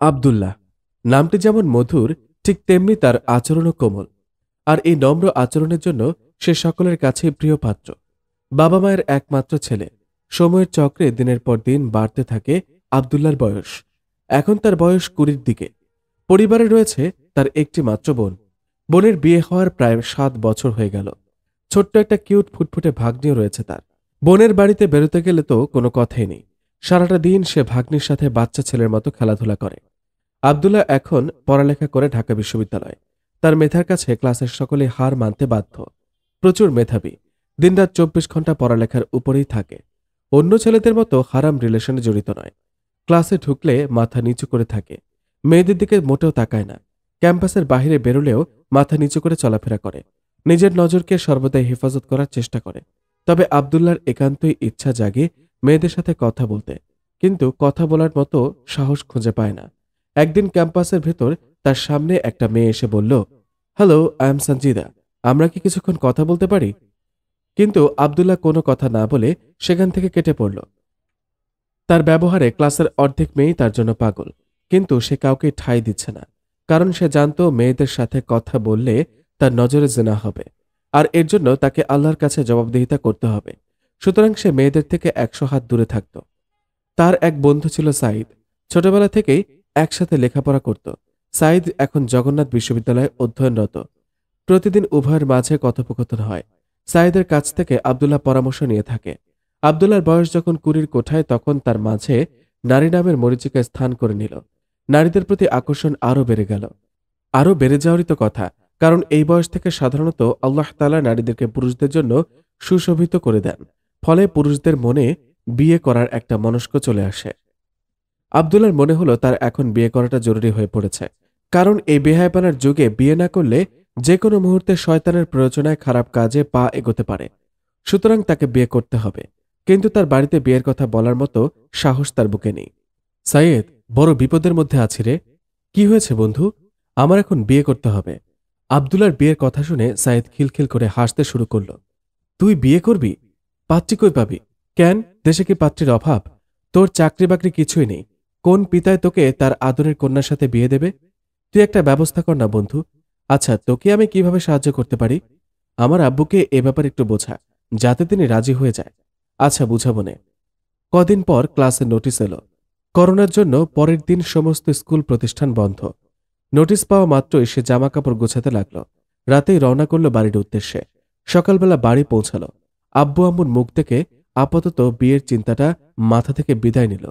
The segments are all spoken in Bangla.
আব্দুল্লাহ নামটি যেমন মধুর, ঠিক তেমনি তার আচরণও কোমল। আর এই নম্র আচরণের জন্য সে সকলের কাছেই প্রিয় পাত্র। বাবা মায়ের একমাত্র ছেলে। সময়ের চক্রে দিনের পর দিন বাড়তে থাকে আব্দুল্লাহর বয়স। এখন তার বয়স 20-র দিকে। পরিবারে রয়েছে তার একটি মাত্র বোন। বোনের বিয়ে হওয়ার প্রায় 7 বছর হয়ে গেল। ছোট্ট একটা কিউট ফুটফুটে ভাগ্নিও রয়েছে তার। বোনের বাড়িতে বেরোতে গেলে তো কোনো কথাই নেই। সারাটা দিন সে ভাগ্নির সাথে বাচ্চা ছেলের মতো খেলাধুলা করে। আব্দুল্লাহ এখন পড়ালেখা করে ঢাকা বিশ্ববিদ্যালয়ে। তার মেধার কাছে ক্লাসের সকলে হার মানতে বাধ্য। প্রচুর মেধাবী। দিনরাত 24 ঘন্টা পড়ালেখার উপরেই থাকে। অন্য ছেলেদের মতো হারাম রিলেশনে জড়িত নয়। ক্লাসে ঢুকলে মাথা নিচু করে থাকে। মেয়েদের দিকে মোটেও তাকায় না। ক্যাম্পাসের বাইরে বেরোলেও মাথা নিচু করে চলাফেরা করে। নিজের নজরকে সর্বদাই হেফাজত করার চেষ্টা করে। তবে আব্দুল্লাহর একান্তই ইচ্ছা জাগে মেয়েদের সাথে কথা বলতে, কিন্তু কথা বলার মতো সাহস খুঁজে পায় না। একদিন ক্যাম্পাসের ভেতর তার সামনে একটা মেয়ে এসে বলল, হ্যালো, আই এম সঞ্জিদা, আমরা কি কিছুক্ষণ কথা বলতে পারি? কিন্তু আব্দুল্লাহ কোনো কথা না বলে সেখান থেকে কেটে পড়ল। তার ব্যবহারে ক্লাসের অর্ধেক মেয়েই তার জন্য পাগল, কিন্তু সে কাউকে ঠাঁই দিচ্ছে না। কারণ সে জানত মেয়েদের সাথে কথা বললে তার নজরে জেনা হবে, আর এর জন্য তাকে আল্লাহর কাছে জবাবদিহিতা করতে হবে। সুতরাং সে মেয়েদের থেকে 100 হাত দূরে থাকত। তার এক বন্ধু ছিল সাঈদ। ছোটবেলা থেকেই একসাথে লেখাপড়া করত। সাঈদ এখন জগন্নাথ বিশ্ববিদ্যালয়ে অধ্যয়নরত। প্রতিদিন উভয়ের মাঝে কথোপকথন হয়। সাঈদের কাছ থেকে আব্দুল্লাহ পরামর্শ নিয়ে থাকে। আব্দুল্লাহর বয়স যখন 20-র কোঠায়, তখন তার মাঝে নারী নামের মরীচিকা স্থান করে নিল। নারীদের প্রতি আকর্ষণ আরও বেড়ে গেল। আরও বেড়ে যাওয়ারই তো কথা, কারণ এই বয়স থেকে সাধারণত আল্লাহ তাআলা নারীদেরকে পুরুষদের জন্য সুশোভিত করে দেন। ফলে পুরুষদের মনে বিয়ে করার একটা মনস্ক চলে আসে। আব্দুল্লাহর মনে হলো তার এখন বিয়ে করাটা জরুরি হয়ে পড়েছে। কারণ এই বেহায়াপনার যুগে বিয়ে না করলে যে কোনো মুহূর্তে শয়তানের প্ররোচনায় খারাপ কাজে পা এগোতে পারে। সুতরাং তাকে বিয়ে করতে হবে। কিন্তু তার বাড়িতে বিয়ের কথা বলার মতো সাহস তার বুকে নেই। সাইয়েদ, বড় বিপদের মধ্যে আছি রে। কি হয়েছে বন্ধু? আমার এখন বিয়ে করতে হবে। আব্দুল্লাহর বিয়ের কথা শুনে সাইয়েদ খিলখিল করে হাসতে শুরু করল। তুই বিয়ে করবি? পাত্রী কই পাবি? কেন, দেশে কি পাত্রীর অভাব? তোর চাকরি বাকরি কিছুই নেই। কোন পিতায় তোকে তার আদরের কন্যার সাথে বিয়ে দেবে? তুই একটা ব্যবস্থা কর না বন্ধু। আচ্ছা, তোকে আমি কিভাবে সাহায্য করতে পারি? আমার আব্বুকে এ ব্যাপারে একটু বোঝা, যাতে তিনি রাজি হয়ে যায়। আচ্ছা, বুঝাবো নে। কদিন পর ক্লাসে নোটিশ এলো। করোনার জন্য পরের দিন সমস্ত স্কুল প্রতিষ্ঠান বন্ধ। নোটিশ পাওয়া মাত্রই সে জামা কাপড় গোছাতে লাগল। রাতেই রওনা করল বাড়ির উদ্দেশ্যে। সকালবেলা বাড়ি পৌঁছালো। আব্বু আম্মুর মুখ থেকে আপাতত বিয়ের চিন্তাটা মাথা থেকে বিদায় নিল।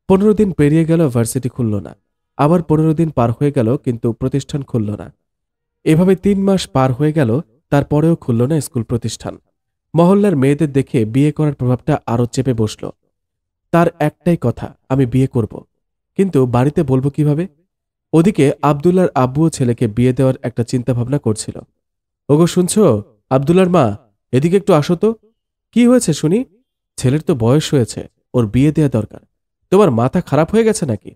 15 দিন পেরিয়ে গেল, ভার্সিটি খুলল না। আবার 15 দিন পার হয়ে গেল, কিন্তু প্রতিষ্ঠান খুলল না। এভাবে 3 মাস পার হয়ে গেল, তারপরেও খুলল না স্কুল প্রতিষ্ঠান। মহল্লার মেয়েদের দেখে বিয়ে করার প্রভাবটা আরও চেপে বসল। তার একটাই কথা, আমি বিয়ে করব। কিন্তু বাড়িতে বলবো কিভাবে? ওদিকে আব্দুল্লাহর আব্বুও ছেলেকে বিয়ে দেওয়ার একটা চিন্তাভাবনা করছিল। ওগো শুনছো? আব্দুল্লাহর মা, এদিকে একটু আসো তো। কি হয়েছে শুনি? ছেলের তো বয়স হয়েছে, ওর বিয়ে দেয়া দরকার। তোমার মাথা খারাপ হয়ে গেছে নাকি?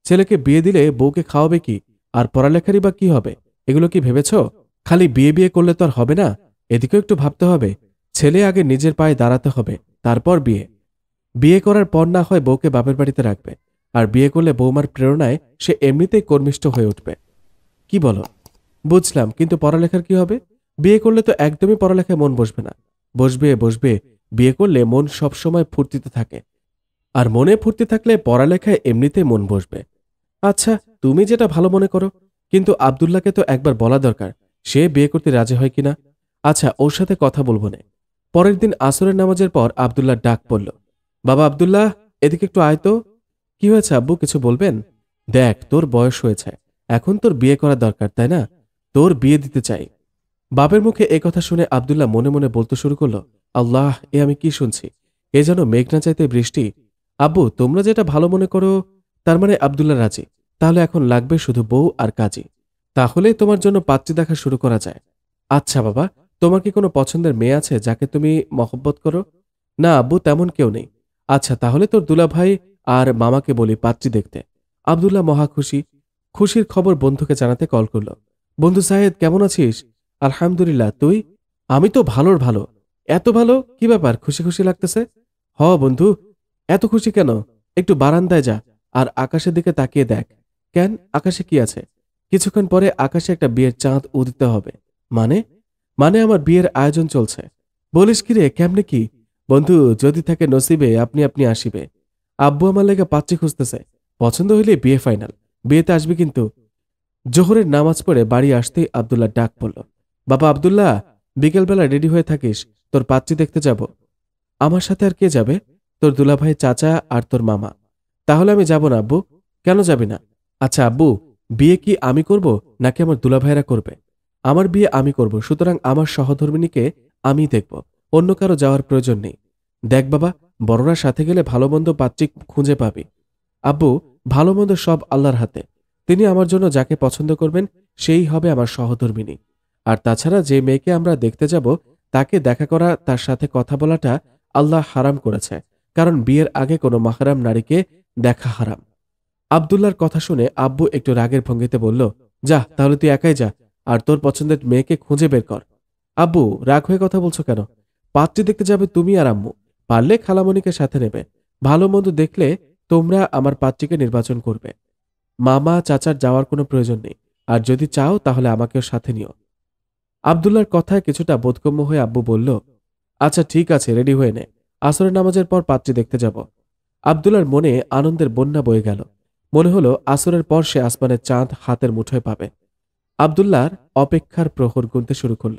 ছেলেকে বিয়ে দিলে বউকে খাওয়াবে কি, আর পড়ালেখারই বা কি হবে? এগুলো কি ভেবেছ? খালি বিয়ে বিয়ে করলে তো আর হবে না, এদিকেও একটু ভাবতে হবে। ছেলে আগে নিজের পায়ে দাঁড়াতে হবে, তারপর বিয়ে। বিয়ে করার পর না হয় বউকে বাপের বাড়িতে রাখবে, আর বিয়ে করলে বৌমার প্রেরণায় সে এমনিতেই কর্মিষ্ঠ হয়ে উঠবে। কি বলো? বুঝলাম, কিন্তু পড়ালেখার কি হবে? বিয়ে করলে তো একদমই পড়ালেখায় মন বসবে না। বসবে বসবে, বিয়ে করলে মন সবসময় ফুর্তিতে থাকে, আর মনে ফুর্তি থাকলে পড়ালেখায় এমনিতেই মন বসবে। আচ্ছা, তুমি যেটা ভালো মনে করো, কিন্তু আব্দুল্লাহকে তো একবার বলা দরকার, সে বিয়ে করতে রাজি হয় কিনা। আচ্ছা, ওর সাথে কথা বলবো না। পরের দিন আসরের নামাজের পর আব্দুল্লাহ ডাক পড়ল। বাবা আব্দুল্লাহ, এদিকে একটু আয় তো। কি হয়েছে আব্বু, কিছু বলবেন? দেখ, তোর বয়স হয়েছে, এখন তোর বিয়ে করা দরকার, তাই না? তোর বিয়ে দিতে চাই। বাপের মুখে এ কথা শুনে আব্দুল্লাহ মনে মনে বলতে শুরু করল, আল্লাহ, এ আমি কি শুনছি? এ যেন মেঘ না চাইতে বৃষ্টি। আব্বু, তোমরা যেটা ভালো মনে করো। তার মানে আব্দুল্লাহ রাজি? তাহলে এখন লাগবে শুধু বউ আর কাজী। তাহলে তোমার জন্য পাত্রী দেখা শুরু করা যায়। আচ্ছা বাবা, তোমার কি কোনো পছন্দের মেয়ে আছে যাকে তুমি মহব্বত করো? না আব্বু, তেমন কেউ নেই। আচ্ছা, তাহলে তোর দুলাভাই আর মামাকে বলি পাত্রী দেখতে। আব্দুল্লাহ মহা খুশি। খুশির খবর বন্ধুকে জানাতে কল করল। বন্ধু সাহেদ, কেমন আছিস? আলহামদুলিল্লাহ, তুই? আমি তো ভালোর ভালো। এত ভালো কি ব্যাপার, খুশি খুশি লাগতেছে? হ বন্ধু, এত খুশি কেন? একটু বারান্দায় যা, আর আকাশের দিকে তাকিয়ে দেখ। কেন, আকাশে কি আছে? কিছুক্ষণ পরে আকাশে একটা বিয়ের চাঁদ উদিত হবে। মানে? মানে আমার বিয়ের আয়োজন চলছে। বলিস কি রে, কেমনে কি? বন্ধু, যদি থাকে নসিবে আপনি আপনি আসিবে। আব্বু আমার লেগে পাত্রী খুঁজতেছে। পছন্দ হইলে বিয়ে ফাইনাল। বিয়েতে আসবি কিন্তু। জোহরের নামাজ পড়ে বাড়ি আসতেই আব্দুল্লাহ ডাক পড়ল। বাবা আব্দুল্লাহ, বিকেলবেলা রেডি হয়ে থাকিস, তোর পাত্রী দেখতে যাব। আমার সাথে আর কে যাবে? তোর দুলাভাই, চাচা আর তোর মামা। তাহলে আমি যাব না আব্বু। কেন যাবি না? আচ্ছা আব্বু, বিয়ে কি আমি করব নাকি আমার দুলাভাইরা করবে? আমার বিয়ে আমি করব, সুতরাং আমার সহধর্মিণীকে আমি দেখব। অন্য কারো যাওয়ার প্রয়োজন নেই। দেখ বাবা, বড়রা সাথে গেলে ভালো মন্দ পাত্রী খুঁজে পাবি। আব্বু, ভালো মন্দ সব আল্লাহর হাতে। তিনি আমার জন্য যাকে পছন্দ করবেন সেই হবে আমার সহধর্মিণী। আর তাছাড়া যে মেয়েকে আমরা দেখতে যাব তাকে দেখা করা, তার সাথে কথা বলাটা আল্লাহ হারাম করেছে, কারণ বিয়ের আগে কোনো মাহরাম নারীকে দেখা হারাম। আব্দুল্লাহর কথা শুনে আব্বু একটু রাগের ভঙ্গিতে বলল, যা তাহলে তুই একাই যা, আর তোর পছন্দের মেয়েকে খুঁজে বের কর। আব্বু, রাগ হয়ে কথা বলছো কেন? পাত্রী দেখতে যাবে তুমি আর আম্মু। পারলে খালামণিকে সাথে নেবে। ভালো মন্দ দেখলে তোমরা আমার পাত্রীকে নির্বাচন করবে। মামা চাচার যাওয়ার কোনো প্রয়োজন নেই। আর যদি চাও তাহলে আমাকেও সাথে নিও। আব্দুল্লাহর কথায় কিছুটা বোধগম্য হয়ে আব্বু বলল, আচ্ছা ঠিক আছে, রেডি হয়ে নে। আসরের নামাজের পর পাত্রী দেখতে যাব। আব্দুল্লাহর মনে আনন্দের বন্যা বয়ে গেল। মনে হলো আসরের পর সে আসমানের চাঁদ হাতের মুঠোয় পাবে। আব্দুল্লাহর অপেক্ষার প্রহর গুনতে শুরু করল।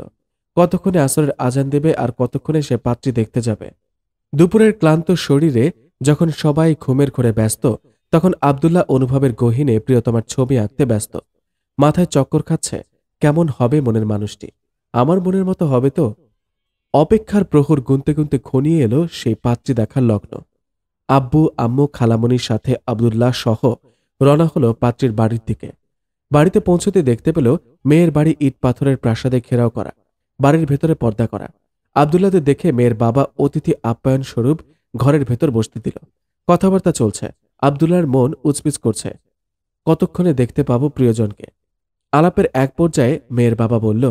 কতক্ষণে আসরের আজান দেবে আর কতক্ষণে সে পাত্রী দেখতে যাবে। দুপুরের ক্লান্ত শরীরে যখন সবাই ঘুমের ঘোরে ব্যস্ত, তখন আব্দুল্লাহ অনুভবের গহীনে প্রিয়তমার ছবি আঁকতে ব্যস্ত। মাথায় চক্কর খাচ্ছে, কেমন হবে মনের মানুষটি? আমার মনের মতো হবে তো? অপেক্ষার প্রহর গুনতে গুনতে ঘনিয়ে এলো সেই পাত্রী দেখার লগ্ন। আব্বু আম্মু খালামণির সাথে আব্দুল্লাহ সহ রওনা হলো পাত্রীর বাড়ির দিকে। বাড়িতে পৌঁছতে দেখতে পেল মেয়ের বাড়ি ইট পাথরের প্রাসাদে ঘেরাও করা, বাড়ির ভেতরে পর্দা করা। আব্দুল্লাহদের দেখে মেয়ের বাবা অতিথি আপ্যায়ন স্বরূপ ঘরের ভেতর বসতে দিল। কথাবার্তা চলছে। আব্দুল্লাহর মন উচপিচ করছে, কতক্ষণে দেখতে পাবো প্রিয়জনকে। আলাপের এক পর্যায়ে মেয়ের বাবা বলল,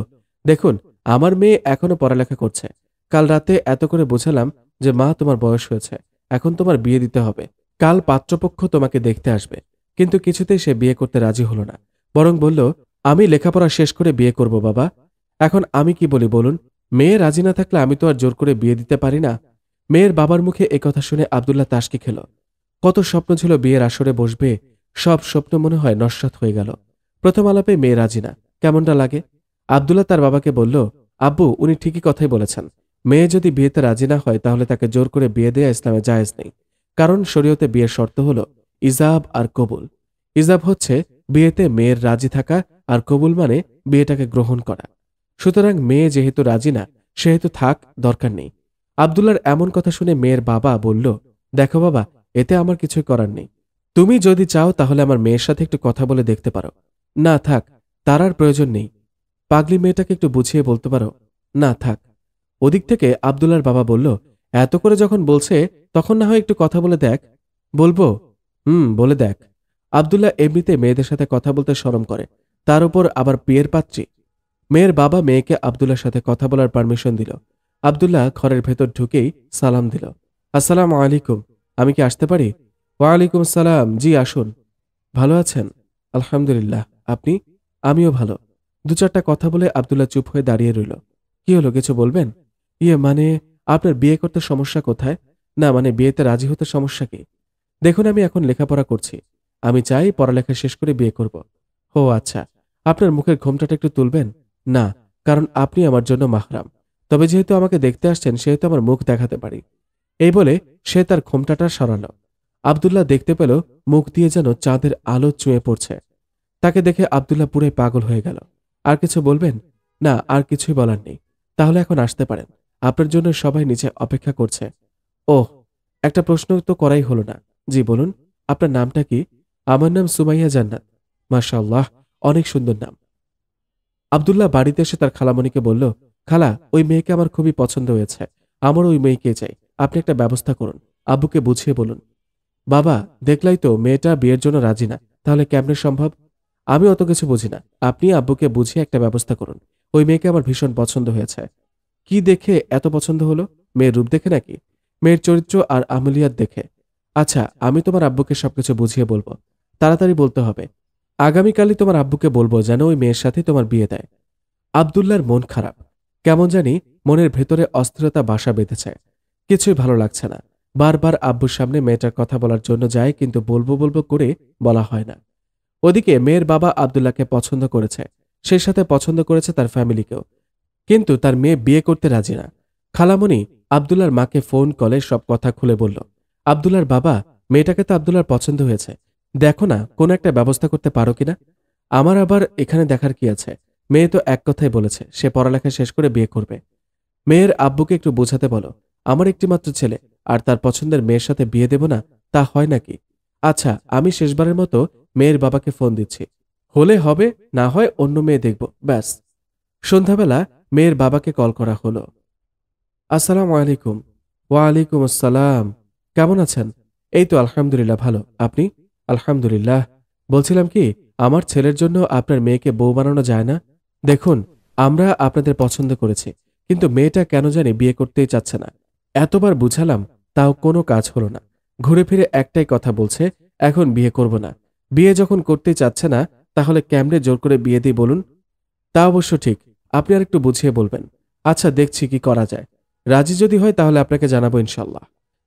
দেখুন, আমার মেয়ে এখনো পড়ালেখা করছে। কাল রাতে এত করে বোঝালাম যে মা, তোমার বয়স হয়েছে, এখন তোমার বিয়ে দিতে হবে। কাল পাত্রপক্ষ তোমাকে দেখতে আসবে। কিন্তু কিছুতেই সে বিয়ে করতে রাজি হলো না, বরং বলল, আমি লেখাপড়া শেষ করে বিয়ে করব বাবা। এখন আমি কি বলি বলুন? মেয়ে রাজি না থাকলে আমি তো আর জোর করে বিয়ে দিতে পারি না। মেয়ের বাবার মুখে একথা শুনে আব্দুল্লাহ তাসকি খেল। কত স্বপ্ন ছিল বিয়ের আসরে বসবে, সব স্বপ্ন মনে হয় নস্যাৎ হয়ে গেল। প্রথম আলাপে মেয়ে রাজি না, কেমনটা লাগে? আব্দুল্লাহ তার বাবাকে বলল, আব্বু, উনি ঠিকই কথাই বলেছেন। মেয়ে যদি বিয়েতে রাজি না হয় তাহলে তাকে জোর করে বিয়ে দেয়া ইসলামে জায়েজ নেই। কারণ শরীয়তে বিয়ের শর্ত হল ইজাব আর কবুল। ইজাব হচ্ছে বিয়েতে মেয়ের রাজি থাকা, আর কবুল মানে বিয়েটাকে গ্রহণ করা। সুতরাং মেয়ে যেহেতু রাজি না, সেহেতু থাক, দরকার নেই। আব্দুল্লাহর এমন কথা শুনে মেয়ের বাবা বলল, দেখো বাবা, এতে আমার কিছুই করার নেই। তুমি যদি চাও তাহলে আমার মেয়ের সাথে একটু কথা বলে দেখতে পারো। না থাক, তার আর প্রয়োজন নেই। পাগলি মেয়েটাকে একটু বুঝিয়ে বলতে পারো। না থাক। ওদিক থেকে আব্দুল্লাহর বাবা বলল, এত করে যখন বলছে তখন না হয় একটু কথা বলে দেখ। বলবো? বলে দেখ। আব্দুল্লাহ এমনিতে মেয়েদের সাথে কথা বলতে শরম করে, তার উপর আবার বিয়ের পাত্রী। মেয়ের বাবা মেয়েকে আব্দুল্লাহর সাথে কথা বলার পারমিশন দিল। আব্দুল্লাহ ঘরের ভেতর ঢুকেই সালাম দিল। আসসালামু আলাইকুম, আমি কি আসতে পারি? ওয়ালাইকুম আসসালাম, জি আসুন। ভালো আছেন? আলহামদুলিল্লাহ, আপনি? আমিও ভালো। দু চারটা কথা বলে আব্দুল্লাহ চুপ হয়ে দাঁড়িয়ে রইল। কি হলো, কিছু বলবেন? মানে, আপনার বিয়ে করতে সমস্যা কোথায়? না মানে, বিয়েতে রাজি হতে সমস্যা কি? দেখুন, আমি এখন লেখাপড়া করছি। আমি চাই পড়ালেখা শেষ করে বিয়ে করব। ও আচ্ছা। আপনার মুখের ঘোমটাটা একটু তুলবেন? না, কারণ আপনি আমার জন্য মাহরাম। তবে যেহেতু আমাকে দেখতে আসছেন সেহেতু আমার মুখ দেখাতে পারি। এই বলে সে তার ঘোমটাটা সরালো। আব্দুল্লাহ দেখতে পেল মুখ দিয়ে যেন চাঁদের আলো চুঁয়ে পড়ছে। তাকে দেখে আব্দুল্লাহ পুরাই পাগল হয়ে গেল। আর কিছু বলবেন? না, আর কিছুই বলার নেই। তাহলে এখন আসতে পারেন। আপনার জন্য সবাই নিচে অপেক্ষা করছে। ওহ, একটা প্রশ্ন তো করাই হলো না। জি বলুন, আপনার নামটা কি? আমার নাম সুমাইয়া জান্নাত। মাশাআল্লাহ, অনেক সুন্দর নাম। আব্দুল্লাহ বাড়িতে এসে তার খালামণিকে বলল, খালা, ওই মেয়েকে আমার খুবই পছন্দ হয়েছে। আমার ওই মেয়েকে চাই। আপনি একটা ব্যবস্থা করুন। আব্বুকে বুঝিয়ে বলুন। বাবা, দেখলাই তো মেয়েটা বিয়ের জন্য রাজি না, তাহলে কেমনে সম্ভব? আমি অত কিছু বুঝি না, আপনি আব্বুকে বুঝিয়ে একটা ব্যবস্থা করুন। ওই মেয়েকে আমার ভীষণ পছন্দ হয়েছে। কি দেখে এত পছন্দ হলো? মেয়ের রূপ দেখে নাকি? মেয়ের চরিত্র আর আমলিয়াত দেখে। আচ্ছা, আমি তোমার আব্বুকে সবকিছু বুঝিয়ে বলবো। তাড়াতাড়ি বলতে হবে। আগামীকালই তোমার আব্বুকে বলবো যেন ওই মেয়ের সাথে তোমার বিয়ে দেয়। আব্দুল্লাহর মন খারাপ। কেমন জানি মনের ভেতরে অস্থিরতা বাসা বেঁধেছে। কিছুই ভালো লাগছে না। বারবার আব্বুর সামনে মেয়েটার কথা বলার জন্য যায়, কিন্তু বলবো বলবো করে বলা হয় না। ওদিকে মেয়ের বাবা আব্দুল্লাহকে পছন্দ করেছে, সেই সাথে পছন্দ করেছে তার ফ্যামিলিকেও, কিন্তু তার মেয়ে বিয়ে করতে রাজি না। খালামণি আব্দুল্লাহর মাকে ফোন কলে সব কথা খুলে বলল, আব্দুল্লাহর বাবা, মেয়েটাকে তো আব্দুল্লাহর পছন্দ হয়েছে, দেখো না কোনো একটা ব্যবস্থা করতে পারো কিনা। আমার আবার এখানে দেখার কি আছে? মেয়ে তো এক কথাই বলেছে সে পড়ালেখা শেষ করে বিয়ে করবে। মেয়ের আব্বুকে একটু বোঝাতে বলো, আমার একটিমাত্র ছেলে, আর তার পছন্দের মেয়ের সাথে বিয়ে দেব না, তা হয় নাকি? আচ্ছা, আমি শেষবারের মতো মেয়ের বাবাকে ফোন দিচ্ছি, হলে হবে, না হয় অন্য মেয়ে দেখব, ব্যাস। সন্ধ্যাবেলা মেয়ের বাবাকে কল করা হলো। আসসালামু আলাইকুম। ওয়ালাইকুম আসসালাম। কেমন আছেন? এই তো আলহামদুলিল্লাহ ভালো, আপনি? আলহামদুলিল্লাহ। বলছিলাম কি, আমার ছেলের জন্য আপনার মেয়েকে বউ বানানো যায় না? দেখুন, আমরা আপনাদের পছন্দ করেছি, কিন্তু মেয়েটা কেন জানি বিয়ে করতেই চাচ্ছে না। এতবার বুঝালাম, তাও কোনো কাজ হলো না। ঘুরে ফিরে একটাই কথা বলছে, এখন বিয়ে করব না। বিয়ে যখন করতেই চাচ্ছে না, তাহলে কেমনে জোর করে বিয়ে দিই বলুন? তা অবশ্য ঠিক, আপনি আর একটু বুঝিয়ে বলবেন। আচ্ছা, দেখছি কি করা যায়। রাজি যদি হয় তাহলে আপনাকে জানাবো ইনশাল্লাহ।